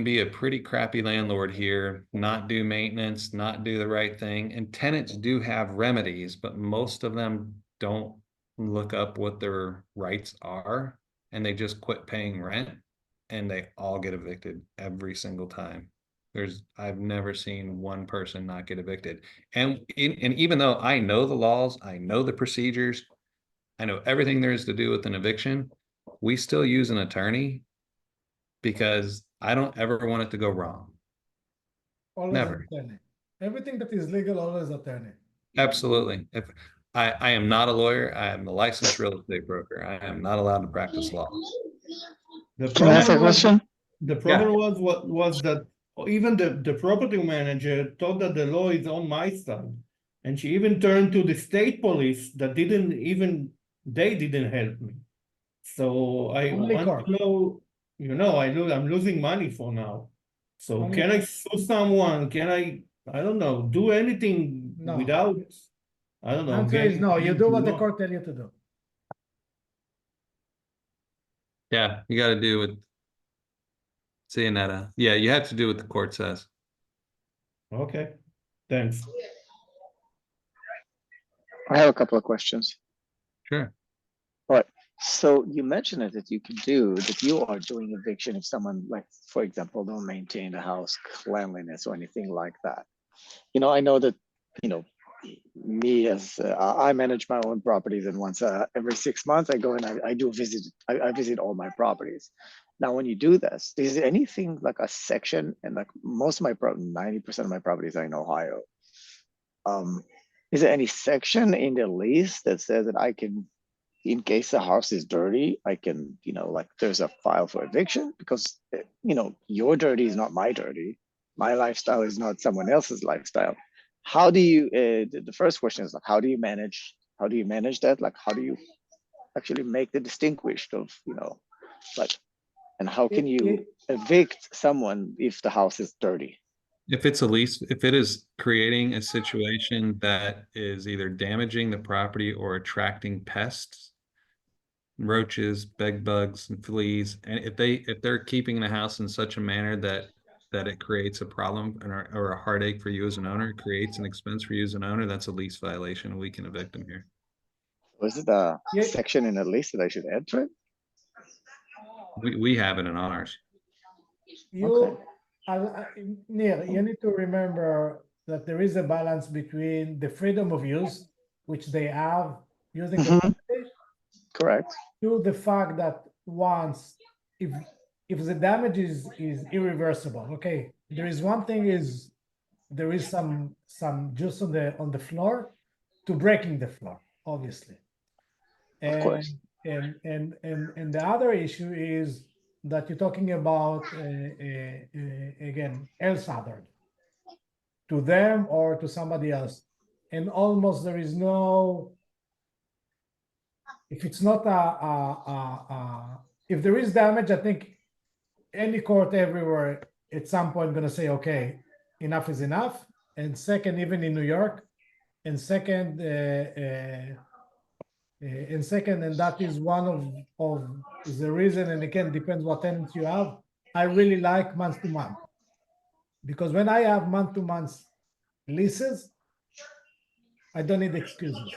be a pretty crappy landlord here, not do maintenance, not do the right thing. And tenants do have remedies, but most of them don't look up what their rights are, and they just quit paying rent, and they all get evicted every single time. I've never seen one person not get evicted. And even though I know the laws, I know the procedures, I know everything there is to do with an eviction, we still use an attorney because I don't ever want it to go wrong. Always Never. attorney. Everything that is legal, always attorney. Absolutely. If I am not a lawyer, I am a licensed real estate broker. I am not allowed to practice law. Can I ask a question? The problem was that even the property manager thought that the law is on my side, and she even turned to the state police that didn't help me. So I want to know, I'm losing money for now. So can I sue someone? Can I don't know, do anything without, I don't know. Answer is no, you do what the court tell you to do. Yeah, you got to do what, seeing that, yeah, you have to do what the court says. Okay, thanks. I have a couple of questions. Sure. All right. So you mentioned it that you are doing eviction if someone, like, for example, don't maintain the house cleanliness or anything like that. I know that, me as I manage my own properties, and once every 6 months I go and I visit all my properties. Now, when you do this, is there anything like a section, and like most of my 90% of my properties are in Ohio. Is there any section in the lease that says that I can, in case the house is dirty, I can, like there's a file for eviction? Because, your dirty is not my dirty. My lifestyle is not someone else's lifestyle. How do you, the first question is like, how do you manage that? Like, how do you actually make the distinguished of, like, and how can you evict someone if the house is dirty? If it's a lease, if it is creating a situation that is either damaging the property or attracting pests, roaches, bed bugs, and fleas, and if they're keeping the house in such a manner that it creates a problem or a heartache for you as an owner, it creates an expense for you as an owner, that's a lease violation, and we can evict them here. Was it a Yeah. section in the lease that I should add to it? We have it in ours. You, Neil, you need to remember that there is a balance between the freedom of use, which they have using the property, Correct. to the fact that once, if the damage is irreversible, okay, there is one thing is there is some juice on the floor to breaking the floor, obviously. Of course. And the other issue is that you're talking about again health hazard to them or to somebody else, and almost there is no, if it's not if there is damage, I think any court everywhere at some point going to say, okay, enough is enough. And second, even in New York, and second, and that is one of the reason, and again, depends what tenants you have. I really like month to month, because when I have month to month leases, I don't need excuses.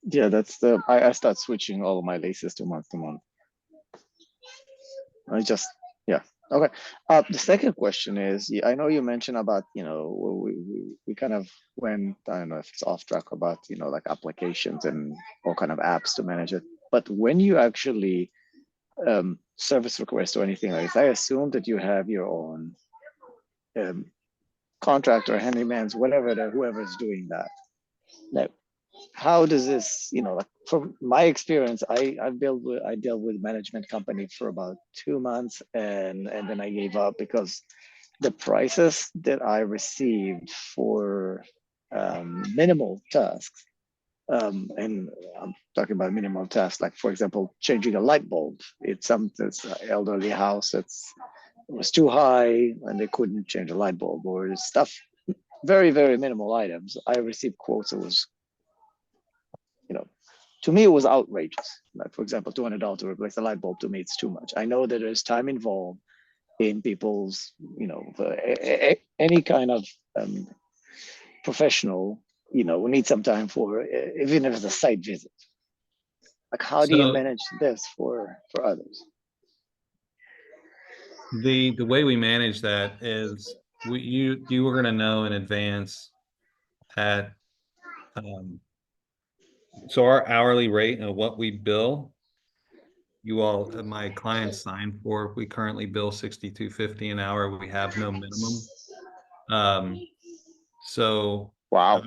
Yeah, that's I start switching all of my leases to month. I just, yeah. Okay. The second question is, I know you mentioned about, we kind of went, I don't know if it's off track about, like applications and all kind of apps to manage it. But when you actually service request or anything like this, I assume that you have your own contractor, handymans, whoever's doing that. Now, how does this, like from my experience, I dealt with management company for about 2 months, and then I gave up because the prices that I received for minimal tasks, and I'm talking about minimal tasks, like for example, changing a light bulb. It's an elderly house it was too high and they couldn't change a light bulb, or stuff, very, very minimal items. I received quotes. It was, to me, it was outrageous. Like, for example, $200 to replace the light bulb, to me, it's too much. I know that there's time involved in people's, any kind of professional, we need some time for, even if it's a site visit. Like, how do you manage this for others? The way we manage that is you were going to know in advance at so our hourly rate and what we bill, you all, my clients signed for. We currently bill $62.50 an hour. We have no minimum. So wow.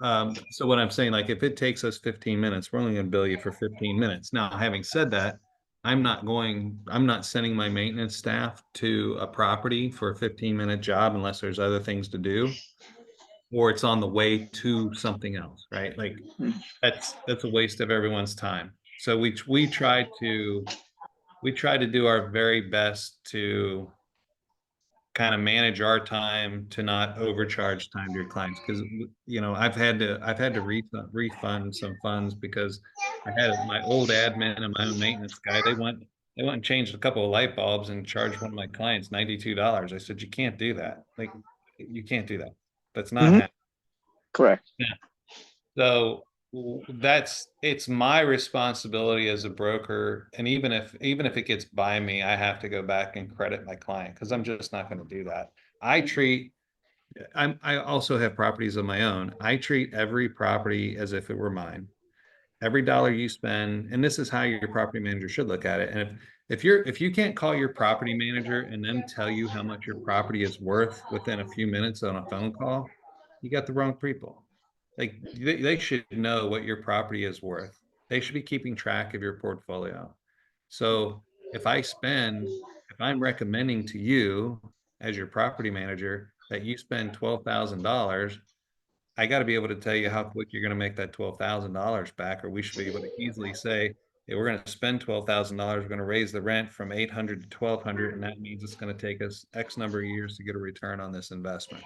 So what I'm saying, like, if it takes us 15 minutes, we're only going to bill you for 15 minutes. Now, having said that, I'm not sending my maintenance staff to a property for a 15-minute job unless there's other things to do, or it's on the way to something else, right? Like that's a waste of everyone's time. So we try to do our very best to kind of manage our time to not overcharge time to your clients, because I've had to refund some funds because I had my old admin and my own maintenance guy, they went and changed a couple of light bulbs and charged one of my clients $92. I said, you can't do that. Like, you can't do that. That's not happening. Correct. Yeah. So it's my responsibility as a broker, and even if it gets by me, I have to go back and credit my client, because I'm just not going to do that. I also have properties of my own. I treat every property as if it were mine. Every dollar you spend, and this is how your property manager should look at it. And if you can't call your property manager and then tell you how much your property is worth within a few minutes on a phone call, you got the wrong people. Like, they should know what your property is worth. They should be keeping track of your portfolio. So if I'm recommending to you as your property manager that you spend $12,000, I got to be able to tell you how quick you're going to make that $12,000 back, or we should be able to easily say, we're going to spend $12,000. We're going to raise the rent from 800 to 1,200, and that means it's going to take us X number of years to get a return on this investment.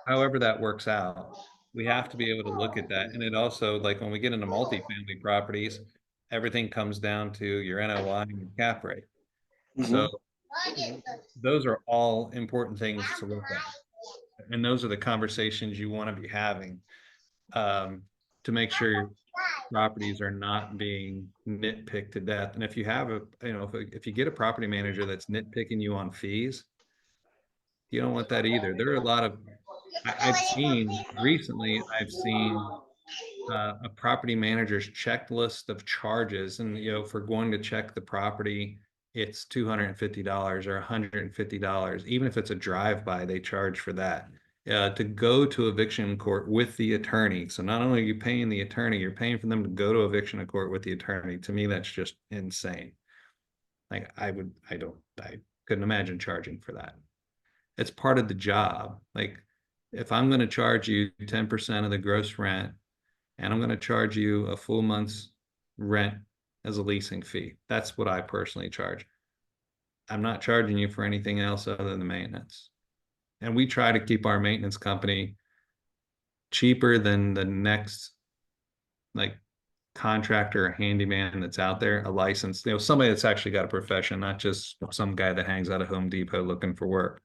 However that works out, we have to be able to look at that. And it also, like when we get into multifamily properties, everything comes down to your NOI and your cap rate. So those are all important things to look at. And those are the conversations you want to be having to make sure your properties are not being nitpicked to death. And if you have if you get a property manager that's nitpicking you on fees, you don't want that either. There are a lot of, I've seen a property manager's checklist of charges, and for going to check the property, it's $250 or $150. Even if it's a drive-by, they charge for that. To go to eviction court with the attorney. So not only are you paying the attorney, you're paying for them to go to eviction court with the attorney. To me, that's just insane. Like I couldn't imagine charging for that. It's part of the job. Like if I'm going to charge you 10% of the gross rent, and I'm going to charge you a full month's rent as a leasing fee, that's what I personally charge. I'm not charging you for anything else other than the maintenance. And we try to keep our maintenance company cheaper than the next like contractor or handyman that's out there, a licensed, somebody that's actually got a profession, not just some guy that hangs out at Home Depot looking for work.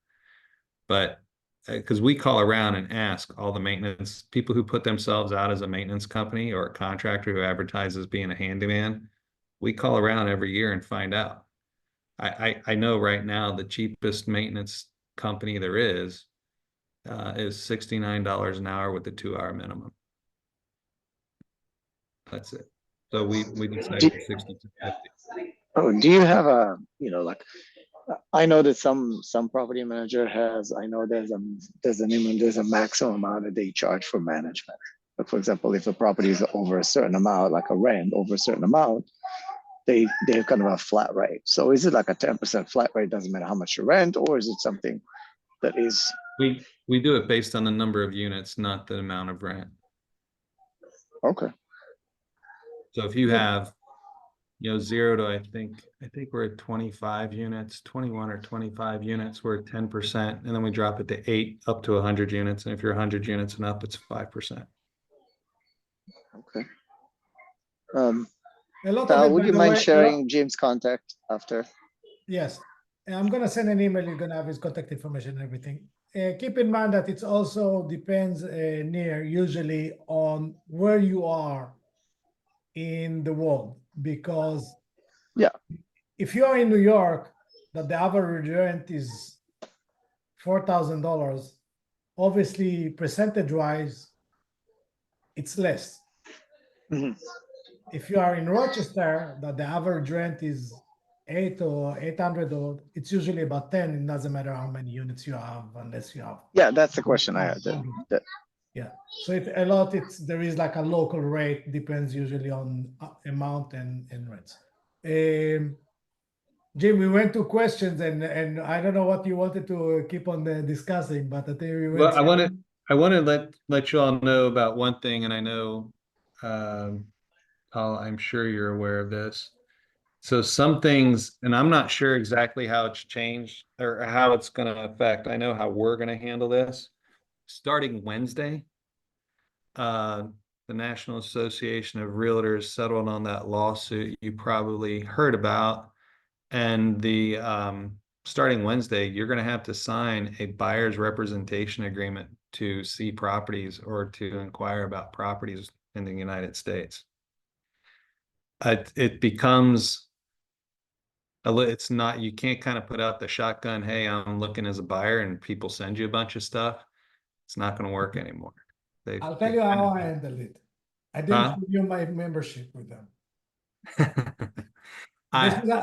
But because we call around and ask all the maintenance people who put themselves out as a maintenance company or a contractor who advertises being a handyman, we call around every year and find out. I know right now the cheapest maintenance company there is $69 an hour with the 2-hour minimum. That's it. So we decided $62.50. Oh, do you have a, like, I know that some property manager has, I know there's a maximum amount that they charge for management. But for example, if the property is over a certain amount, like a rent over a certain amount, they're kind of a flat rate. So is it like a 10% flat rate? Doesn't matter how much you rent, or is it something that is? We do it based on the number of units, not the amount of rent. Okay. So if you have, 0 to, I think we're at 25 units, 21 or 25 units, we're at 10%, and then we drop it to 8 up to 100 units. And if you're 100 units and up, it's 5%. Okay. A lot of it, Would by you the mind way, sharing Jim's contact after? Yes, I'm gonna send an email. You're gonna have his contact information and everything. Keep in mind that it also depends usually on where you are in the world, because if you are in New York, that the average rent is $4,000, obviously percentage wise it's less. If you are in Rochester, that the average rent is 8 or 800, or it's usually about 10. It doesn't matter how many units you have, unless you have. Yeah, that's the question I had. Yeah, so there is like a local rate, depends usually on amount and rents. Jim, we went to questions, and I don't know what you wanted to keep on discussing, but I think we went. Well, I want to let you all know about one thing, and I know, Paul, I'm sure you're aware of this. So some things, and I'm not sure exactly how it's changed or how it's going to affect. I know how we're going to handle this. Starting Wednesday, the National Association of Realtors settled on that lawsuit you probably heard about. And the starting Wednesday, you're going to have to sign a buyer's representation agreement to see properties or to inquire about properties in the United States. It becomes it's not, you can't kind of put out the shotgun, hey, I'm looking as a buyer, and people send you a bunch of stuff. It's not going to work anymore. I'll tell you how I handled it. I didn't renew my membership with them.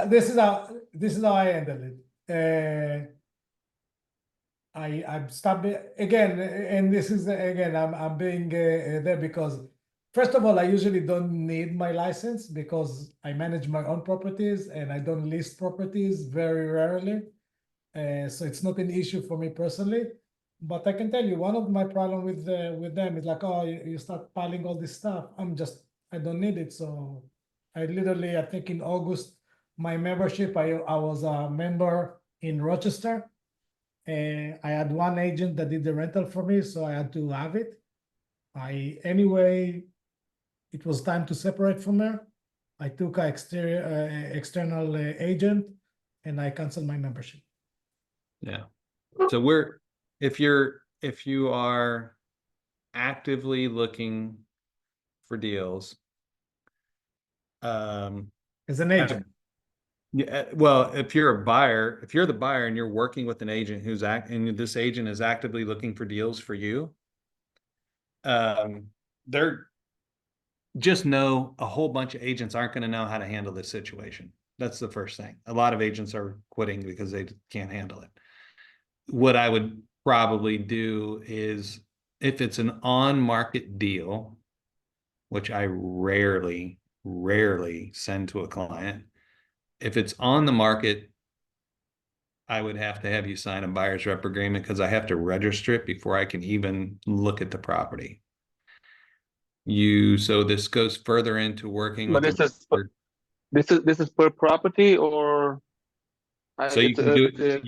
This is how I handled it. I'm stopping again, and this is again, I'm being there because first of all, I usually don't need my license because I manage my own properties and I don't list properties very rarely. So it's not an issue for me personally. But I can tell you, one of my problem with them is like, oh, you start piling all this stuff. I don't need it, so I literally, I think in August, my membership, I was a member in Rochester. And I had one agent that did the rental for me, so I had to have it. Anyway, it was time to separate from her. I took an external agent, and I canceled my membership. Yeah. So if you are actively looking for deals, As an agent. yeah, well, if you're the buyer and you're working with an agent and this agent is actively looking for deals for you, they're just know a whole bunch of agents aren't going to know how to handle this situation. That's the first thing. A lot of agents are quitting because they can't handle it. What I would probably do is, if it's an on-market deal, which I rarely send to a client, if it's on the market, I would have to have you sign a buyer's rep agreement because I have to register it before I can even look at the property. So this goes further into working But with this is per property, or so you it's can do it's a- it,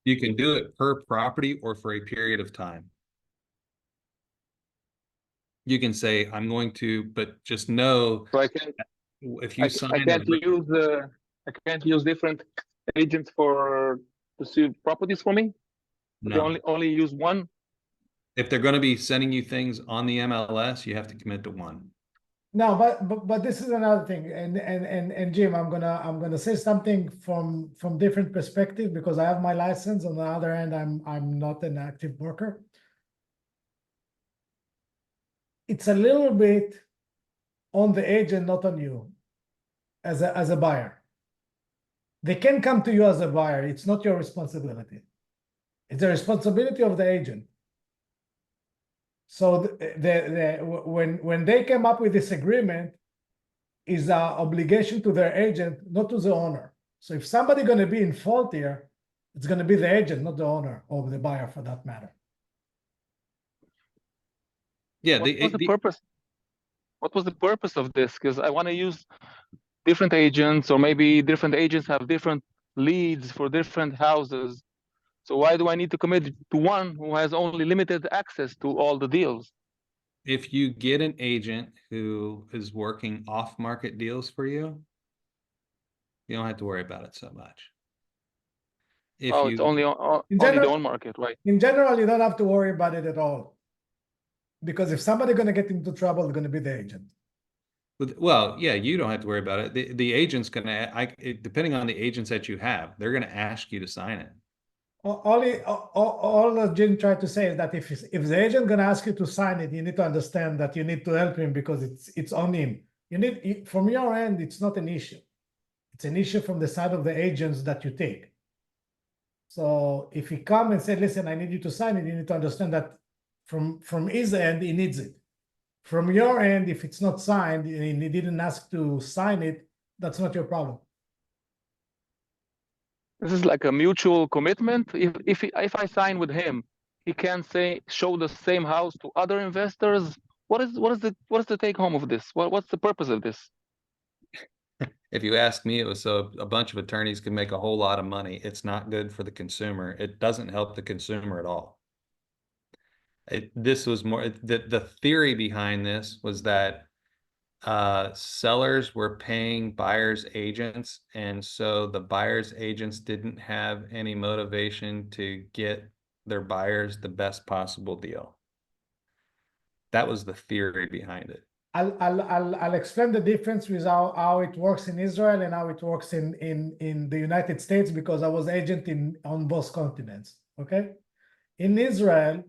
you can do it per property or for a period of time. You can say, I'm going to, but just know so I can't if you sign I can't use different agents to see properties for me. I can only use one. if they're going to be sending you things on the MLS, you have to commit to one. No, but this is another thing, and Jim, I'm gonna say something from different perspective because I have my license. On the other hand, I'm not an active worker. It's a little bit on the agent, not on you, as a buyer. They can come to you as a buyer. It's not your responsibility. It's the responsibility of the agent. So when they came up with this agreement, is an obligation to their agent, not to the owner. So if somebody going to be in fault here, it's going to be the agent, not the owner or the buyer, for that matter. Yeah. What was the purpose? What was the purpose of this? Because I want to use different agents, or maybe different agents have different leads for different houses. So why do I need to commit to one who has only limited access to all the deals? If you get an agent who is working off-market deals for you, you don't have to worry about it so much. It's only the on market, right? In general, you don't have to worry about it at all. Because if somebody's going to get into trouble, it's going to be the agent. Well, yeah, you don't have to worry about it. The agent's going to, depending on the agents that you have, they're going to ask you to sign it. All that Jim tried to say is that if the agent going to ask you to sign it, you need to understand that you need to help him because it's on him. From your end, it's not an issue. It's an issue from the side of the agents that you take. So if he come and say, listen, I need you to sign it, you need to understand that from his end, he needs it. From your end, if it's not signed and he didn't ask to sign it, that's not your problem. This is like a mutual commitment. If I sign with him, he can show the same house to other investors. What is the take home of this? What's the purpose of this? If you ask me, it was so a bunch of attorneys can make a whole lot of money. It's not good for the consumer. It doesn't help the consumer at all. This was more the theory behind this was that sellers were paying buyers agents, and so the buyers agents didn't have any motivation to get their buyers the best possible deal. That was the theory behind it. I'll explain the difference with how it works in Israel and how it works in the United States, because I was agent on both continents. Okay, in Israel,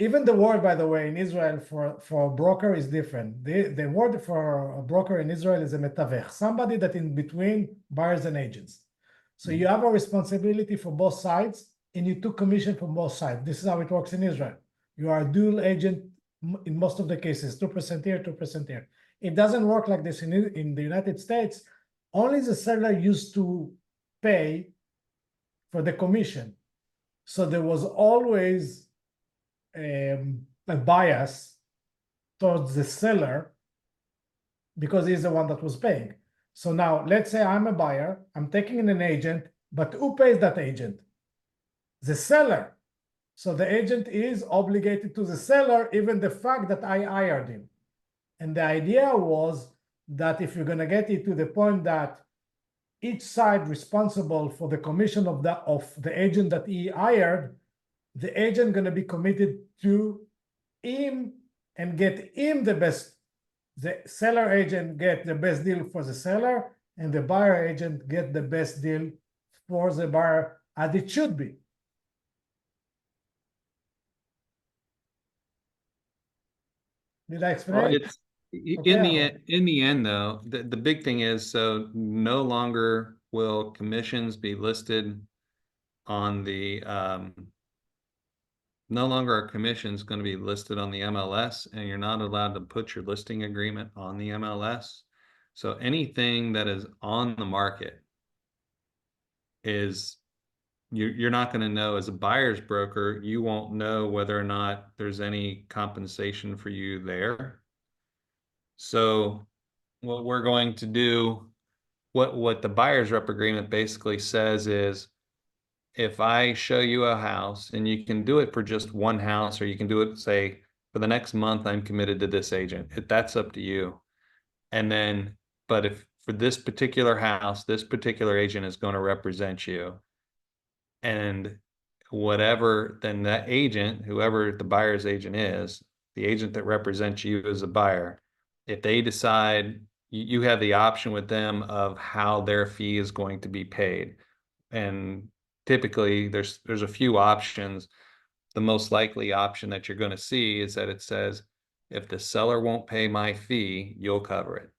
even the word, by the way, in Israel for a broker is different. The word for a broker in Israel is a metavech, somebody that in between buyers and agents. So you have a responsibility for both sides, and you took commission from both sides. This is how it works in Israel. You are a dual agent in most of the cases, 2% here, 2% here. It doesn't work like this in the United States. Only the seller used to pay for the commission. So there was always a bias towards the seller because he's the one that was paying. So now let's say I'm a buyer, I'm taking in an agent, but who pays that agent? The seller. So the agent is obligated to the seller, even the fact that I hired him. And the idea was that if you're going to get it to the point that each side responsible for the commission of the agent that he hired, the agent going to be committed to him and get him the best. The seller agent get the best deal for the seller, and the buyer agent get the best deal for the buyer, as it should be. Did I explain? It's in the end though, the big thing is, so no longer will commissions be listed on the no longer are commissions going to be listed on the MLS, and you're not allowed to put your listing agreement on the MLS. So anything that is on the market is you're not going to know. As a buyer's broker, you won't know whether or not there's any compensation for you there. So what we're going to do, what the buyer's rep agreement basically says is, if I show you a house, and you can do it for just one house, or you can do it, say, for the next month, I'm committed to this agent. That's up to you. And then, but if for this particular house, this particular agent is going to represent you, and whatever, then that agent, whoever the buyer's agent is, the agent that represents you as a buyer, if they decide, you have the option with them of how their fee is going to be paid. And typically there's a few options. The most likely option that you're going to see is that it says, if the seller won't pay my fee, you'll cover it.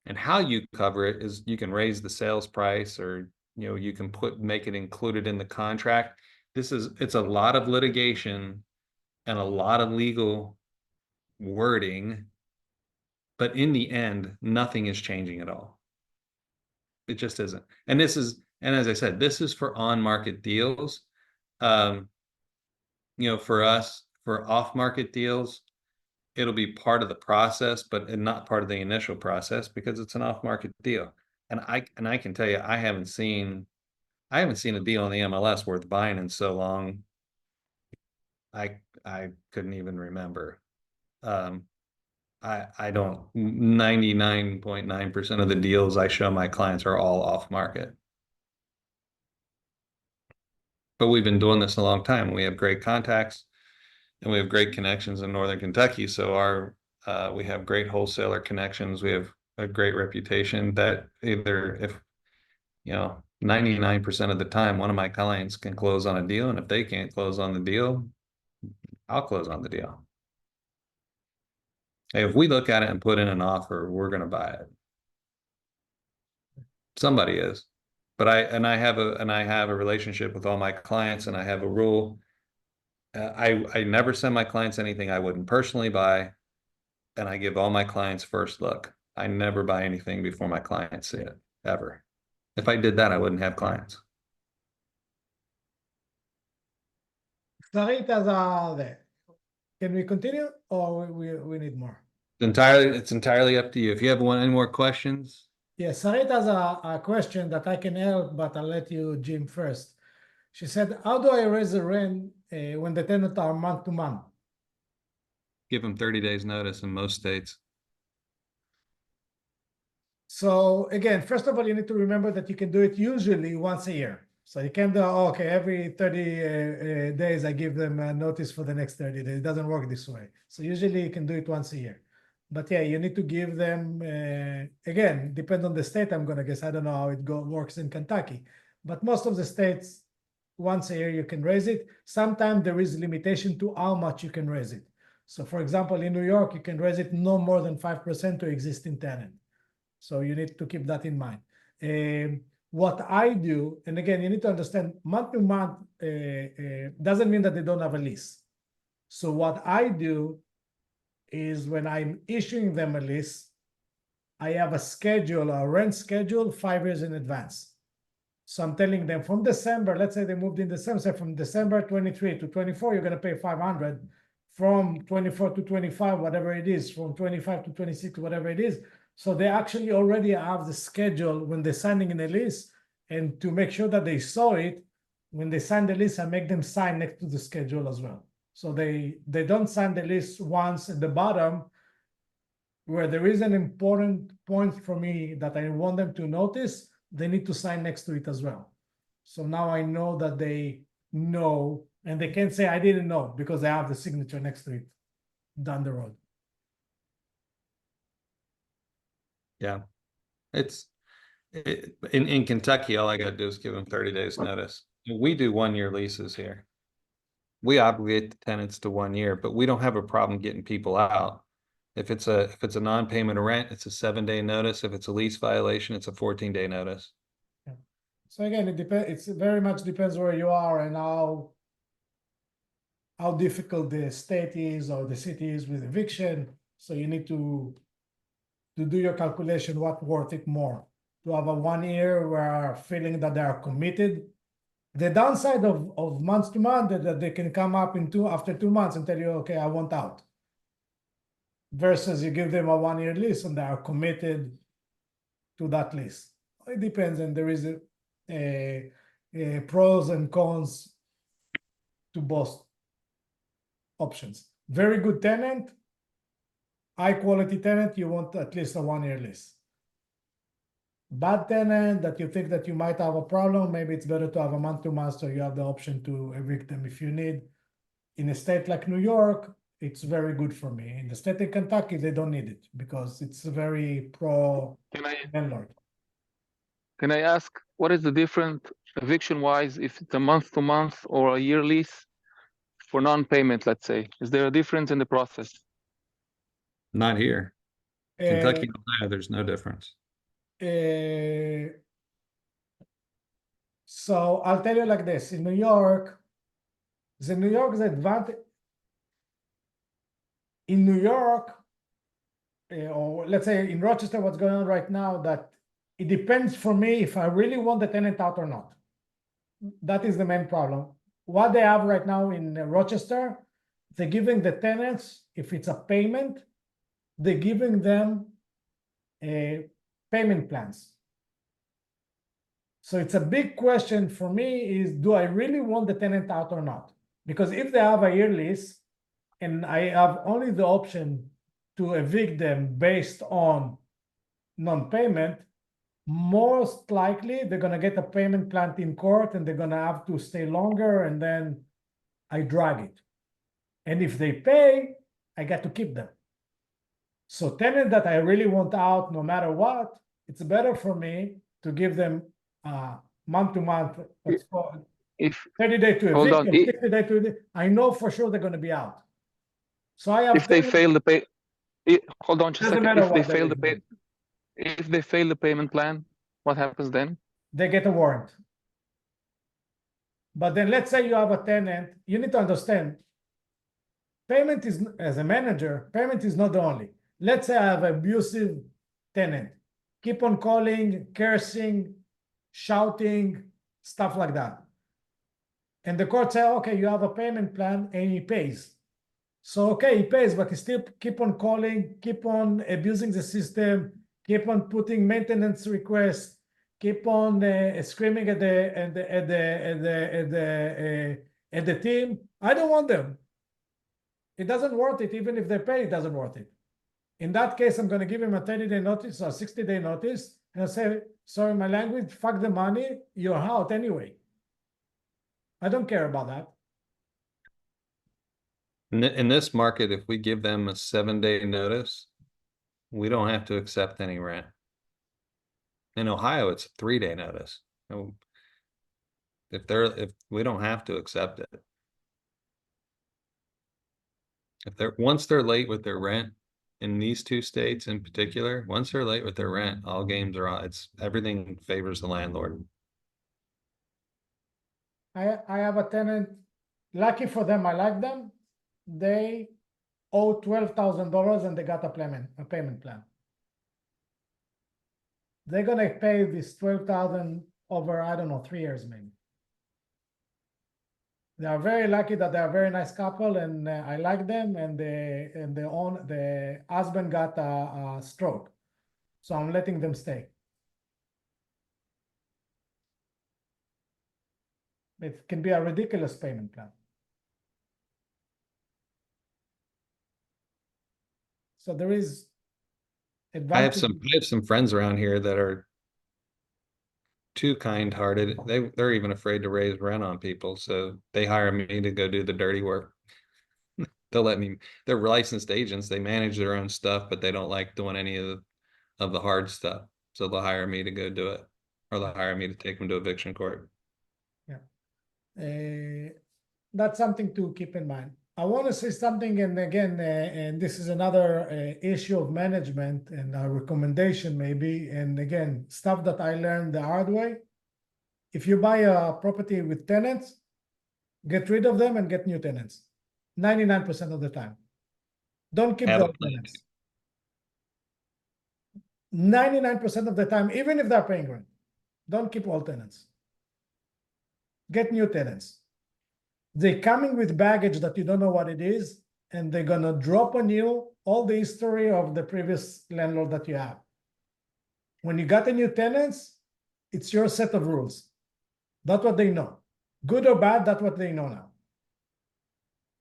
And how you cover it is you can raise the sales price, or you can make it included in the contract. It's a lot of litigation and a lot of legal wording, but in the end, nothing is changing at all. It just isn't. And as I said, this is for on-market deals. For us, for off-market deals, it'll be part of the process, but not part of the initial process, because it's an off-market deal. And I can tell you, I haven't seen a deal on the MLS worth buying in so long. I couldn't even remember. I don't, 99.9% of the deals I show my clients are all off market. But we've been doing this a long time. We have great contacts, and we have great connections in Northern Kentucky. So we have great wholesaler connections. We have a great reputation that if 99% of the time, one of my clients can close on a deal, and if they can't close on the deal, I'll close on the deal. Hey, if we look at it and put in an offer, we're going to buy it. Somebody is. But I have a relationship with all my clients, and I have a rule. I never send my clients anything I wouldn't personally buy, and I give all my clients first look. I never buy anything before my clients see it, ever. If I did that, I wouldn't have clients. Can we continue, or we need more? It's entirely up to you. If you have any more questions. Yeah, Sarit has a question that I can help, but I'll let you, Jim, first. She said, how do I raise the rent when the tenants are month to month? Give them 30 days notice in most states. So again, first of all, you need to remember that you can do it usually once a year. So you can do, okay, every 30 days I give them a notice for the next 30 days. It doesn't work this way. So usually you can do it once a year. But yeah, you need to give them, again, depends on the state, I'm going to guess. I don't know how it works in Kentucky. But most of the states, once a year you can raise it. Sometimes there is limitation to how much you can raise it. So for example, in New York, you can raise it no more than 5% to existing tenant. So you need to keep that in mind. What I do, and again, you need to understand, month to month doesn't mean that they don't have a lease. So what I do is, when I'm issuing them a lease, I have a schedule, a rent schedule 5 years in advance. So I'm telling them from December, let's say they moved in December, so from December 23 to 24, you're going to pay $500. from 24 to 25, whatever it is, from 25 to 26, whatever it is. So they actually already have the schedule when they're signing in the lease. And to make sure that they saw it, when they sign the lease, I make them sign next to the schedule as well. So they don't sign the lease once at the bottom, where there is an important point for me that I want them to notice, they need to sign next to it as well. So now I know that they know, and they can't say I didn't know because I have the signature next to it down the road. Yeah. In Kentucky, all I gotta do is give them 30 days notice. We do 1-year leases here. We obligate the tenants to 1 year, but we don't have a problem getting people out. If it's a non-payment of rent, it's a 7-day notice. If it's a lease violation, it's a 14-day notice. So again, it depends. It very much depends where you are and how difficult the state is or the city is with eviction. So you need to do your calculation, what worth it more, to have a 1 year where feeling that they are committed. The downside of month to month that they can come up after 2 months and tell you, okay, I want out. Versus you give them a 1 year lease and they are committed to that lease. It depends, and there is a pros and cons to both options. Very good tenant, high quality tenant, you want at least a 1 year lease. Bad tenant that you think that you might have a problem, maybe it's better to have a month to month so you have the option to evict them if you need. In a state like New York, it's very good for me. In the state of Kentucky, they don't need it because it's very pro landlord. Can I ask what is the difference eviction wise if it's a month to month or a year lease for non-payment, let's say? Is there a difference in the process? Not here. Kentucky, Ohio, there's no difference. So I'll tell you like this: in New York, the advantage in New York, or let's say in Rochester, what's going on right now, that it depends for me if I really want the tenant out or not. That is the main problem. What they have right now in Rochester, they're giving the tenants, if it's a payment, they're giving them payment plans. So it's a big question for me is, do I really want the tenant out or not? Because if they have a year lease and I have only the option to evict them based on non-payment, most likely they're going to get a payment plan in court and they're going to have to stay longer, and then I drag it. And if they pay, I get to keep them. So tenant that I really want out no matter what, it's better for me to give them month to month, If 30 days to hold evict on, them, 60 days to evict. I know for sure they're going to be out. So I have if they tenants- fail to pay, hold on just a Doesn't second. matter If they what fail they to pay, do. if they fail the payment plan, what happens then? They get a warrant. But then let's say you have a tenant, you need to understand, payment is, as a manager, payment is not the only. Let's say I have an abusive tenant, keep on calling, cursing, shouting, stuff like that. And the court say, okay, you have a payment plan and he pays. So, okay, he pays, but he still keep on calling, keep on abusing the system, keep on putting maintenance requests, keep on screaming at the team. I don't want them. It doesn't worth it. Even if they pay, it doesn't worth it. In that case, I'm going to give him a 30-day notice or 60-day notice, and I say, sorry, my language, fuck the money, you're out anyway. I don't care about that. In this market, if we give them a 7-day notice, we don't have to accept any rent. In Ohio, it's a 3-day notice. If we don't have to accept it. Once they're late with their rent, in these two states in particular, once they're late with their rent, all games are on. Everything favors the landlord. I have a tenant, lucky for them, I like them. They owe $12,000 and they got a payment plan. They're gonna pay this $12,000 over, I don't know, 3 years maybe. They are very lucky that they are a very nice couple, and I like them. And the husband got a stroke, so I'm letting them stay. It can be a ridiculous payment plan. So there is I have advantage. some friends around here that are too kind-hearted. They're even afraid to raise rent on people, so they hire me to go do the dirty work. They'll let me. They're licensed agents. They manage their own stuff, but they don't like doing any of the hard stuff. So they'll hire me to go do it, or they'll hire me to take them to eviction court. That's something to keep in mind. I want to say something, and again, and this is another issue of management and a recommendation maybe, and again, stuff that I learned the hard way. If you buy a property with tenants, get rid of them and get new tenants. 99% of the time. Don't keep Have the a old plan. tenants. 99% of the time, even if they're paying rent, don't keep old tenants. Get new tenants. They're coming with baggage that you don't know what it is, and they're gonna drop on you all the history of the previous landlord that you have. When you got a new tenants, it's your set of rules. That's what they know. Good or bad, that's what they know now.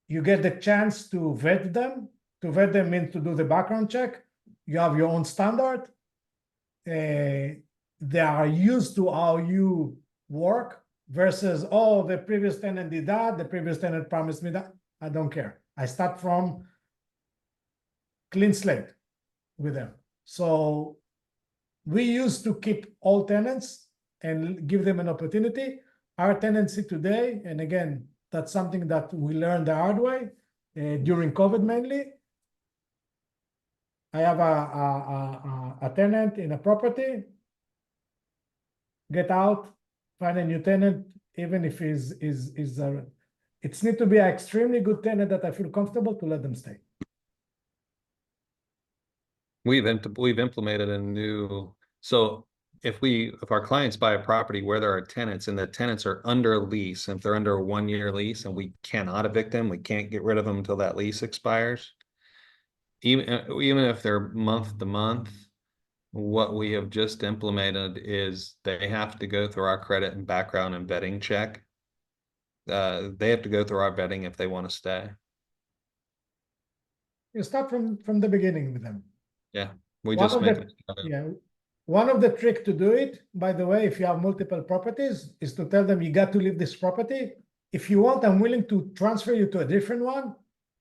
You get the chance to vet them. To vet them means to do the background check. You have your own standard. They are used to how you work versus, oh, the previous tenant did that, the previous tenant promised me that. I don't care. I start from clean slate with them. So we used to keep all tenants and give them an opportunity. Our tendency today, and again, that's something that we learned the hard way during COVID mainly. I have a tenant in a property, get out, find a new tenant, even if it's need to be an extremely good tenant that I feel comfortable to let them stay. We've implemented a new, so if our clients buy a property where there are tenants and the tenants are under a lease, and if they're under a 1-year lease and we cannot evict them, we can't get rid of them until that lease expires. Even if they're month to month, what we have just implemented is they have to go through our credit and background and vetting check. They have to go through our vetting if they want to stay. You start from the beginning with them. Yeah, we One just of make the- it. Yeah. One of the trick to do it, by the way, if you have multiple properties, is to tell them you got to leave this property. If you want, I'm willing to transfer you to a different one,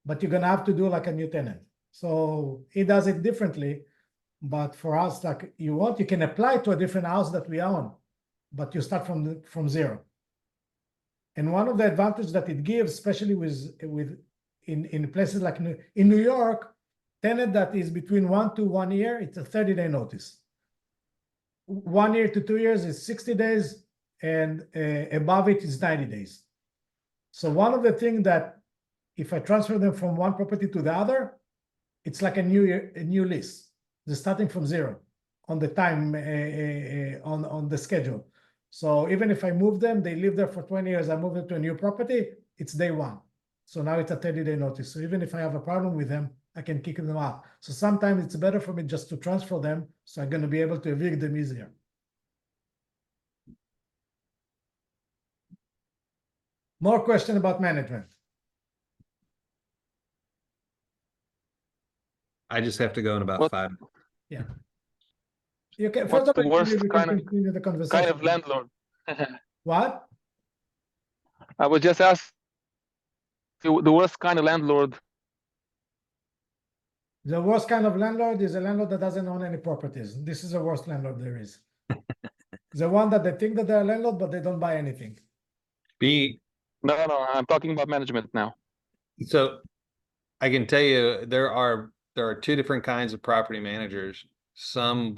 but you're gonna have to do like a new tenant. So he does it differently. But for us, like you want, you can apply to a different house that we own, but you start from zero. And one of the advantages that it gives, especially in places like in New York, tenant that is between 1 to 1 year, it's a 30-day notice. 1 year to 2 years is 60 days, and above it is 90 days. So one of the things that if I transfer them from one property to the other, it's like a new lease. They're starting from zero on the time on the schedule. So even if I move them, they live there for 20 years, I move them to a new property, it's day one. So now it's a 30-day notice. So even if I have a problem with them, I can kick them out. So sometimes it's better for me just to transfer them, so I'm going to be able to evict them easier. More question about management. I just have to go in about What- 5. Yeah. You can What's first the of all, worst we can kind continue the conversation. of landlord? What? I would just ask you the worst kind of landlord. The worst kind of landlord is a landlord that doesn't own any properties. This is the worst landlord there is. The one that they think that they're a landlord, but they don't buy anything. No, I'm talking about management now. So I can tell you there are 2 different kinds of property managers. Some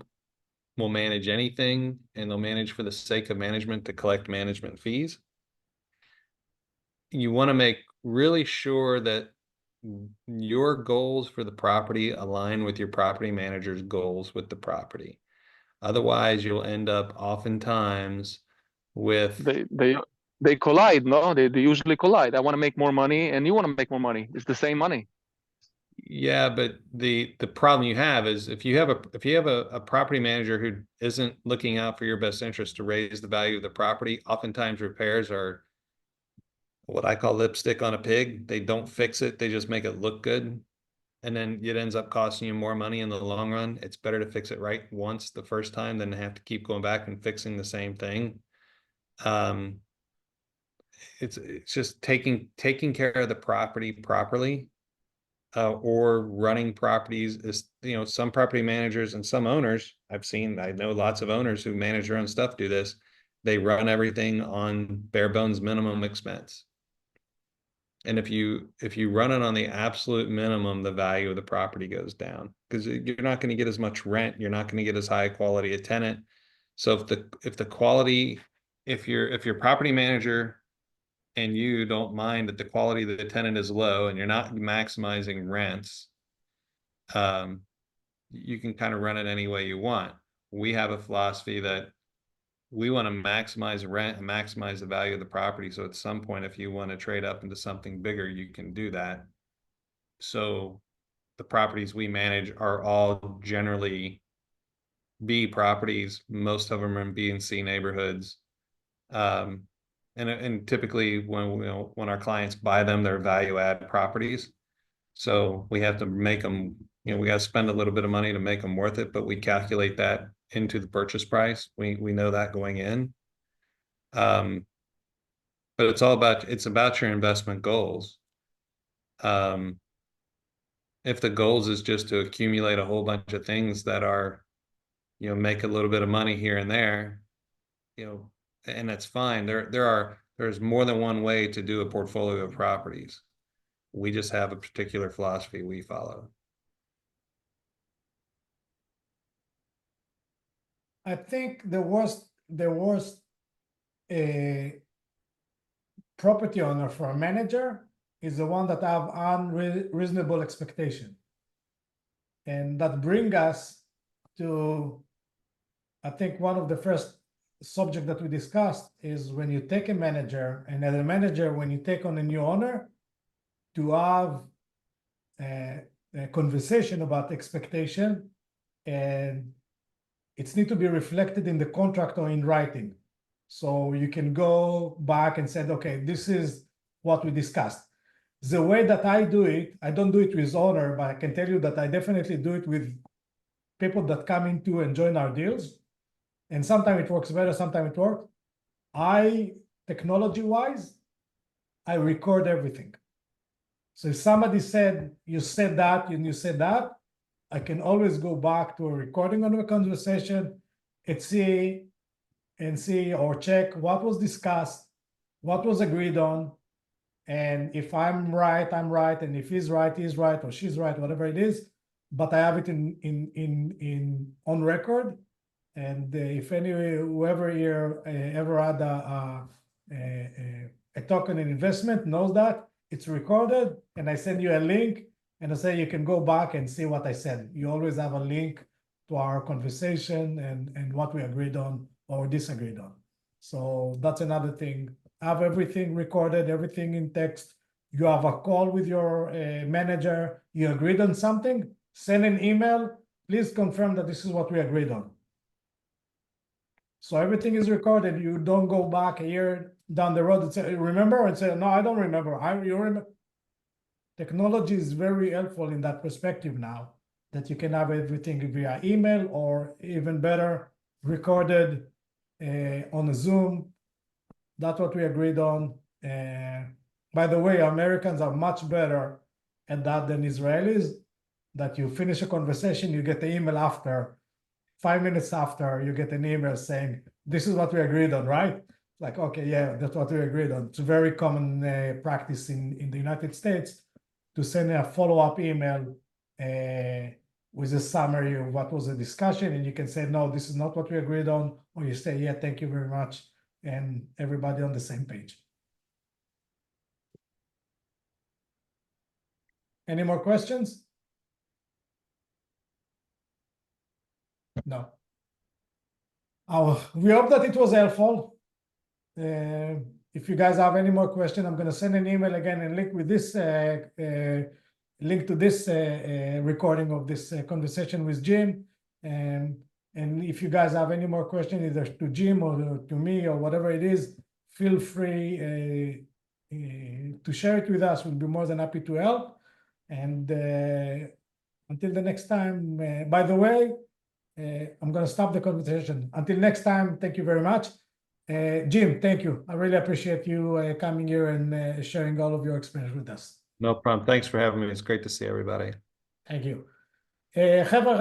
will manage anything, and they'll manage for the sake of management to collect management fees. You want to make really sure that your goals for the property align with your property manager's goals with the property. Otherwise, you'll end up oftentimes with they collide, no? They usually collide. I want to make more money, and you want to make more money. It's the same money. Yeah, but the problem you have is if you have a property manager who isn't looking out for your best interest to raise the value of the property, oftentimes repairs are what I call lipstick on a pig. They don't fix it, they just make it look good. And then it ends up costing you more money in the long run. It's better to fix it right once the first time than to have to keep going back and fixing the same thing. It's just taking care of the property properly, or running properties is, some property managers and some owners I know lots of owners who manage their own stuff do this. They run everything on bare bones minimum expense. And if you run it on the absolute minimum, the value of the property goes down because you're not going to get as much rent. You're not going to get as high quality a tenant. So if your property manager and you don't mind that the quality of the tenant is low and you're not maximizing rents, you can kind of run it any way you want. We have a philosophy that we want to maximize rent and maximize the value of the property. So at some point, if you want to trade up into something bigger, you can do that. So the properties we manage are all generally B properties. Most of them are in B and C neighborhoods. And typically when our clients buy them, they're value add properties. So we have to make them, we got to spend a little bit of money to make them worth it, but we calculate that into the purchase price. We know that going in. But it's about your investment goals. If the goals is just to accumulate a whole bunch of things that are, make a little bit of money here and there, and that's fine. There's more than one way to do a portfolio of properties. We just have a particular philosophy we follow. I think the worst property owner for a manager is the one that have unreasonable expectation. And that bring us to, I think one of the first subject that we discussed is when you take a manager, and as a manager, when you take on a new owner, to have a conversation about expectation, and it's need to be reflected in the contract or in writing. So you can go back and say, okay, this is what we discussed. The way that I do it, I don't do it with owner, but I can tell you that I definitely do it with people that come into and join our deals. And sometimes it works better, sometimes it works. Technology-wise, I record everything. So if somebody said, you said that, and you said that, I can always go back to a recording of the conversation and see or check what was discussed, what was agreed on. And if I'm right, I'm right. And if he's right, or she's right, whatever it is. But I have it on record. And if whoever here ever had a token in investment knows that it's recorded, and I send you a link and I say you can go back and see what I said. You always have a link to our conversation and what we agreed on or disagreed on. So that's another thing. Have everything recorded, everything in text. You have a call with your manager. You agreed on something. Send an email. Please confirm that this is what we agreed on. So everything is recorded. You don't go back a year down the road and say, remember? And say, no, I don't remember. You remember. Technology is very helpful in that perspective now, that you can have everything via email or even better, recorded on a Zoom. That's what we agreed on. By the way, Americans are much better at that than Israelis, that you finish a conversation, you get the email after. 5 minutes after, you get an email saying, this is what we agreed on, right? Like, okay, yeah, that's what we agreed on. It's a very common practice in the United States to send a follow-up email with a summary of what was the discussion. And you can say, no, this is not what we agreed on. Or you say, yeah, thank you very much. And everybody on the same page. Any more questions? No. We hope that it was helpful. if you guys have any more questions, I'm going to send an email again and link with this link to this recording of this conversation with Jim. And if you guys have any more questions, either to Jim or to me or whatever it is, feel free to share it with us. We'll be more than happy to help. And until the next time, by the way, I'm going to stop the conversation. Until next time, thank you very much. Jim, thank you. I really appreciate you coming here and sharing all of your experience with us. No problem. Thanks for having me. It's great to see everybody. Thank you. חבר'ה,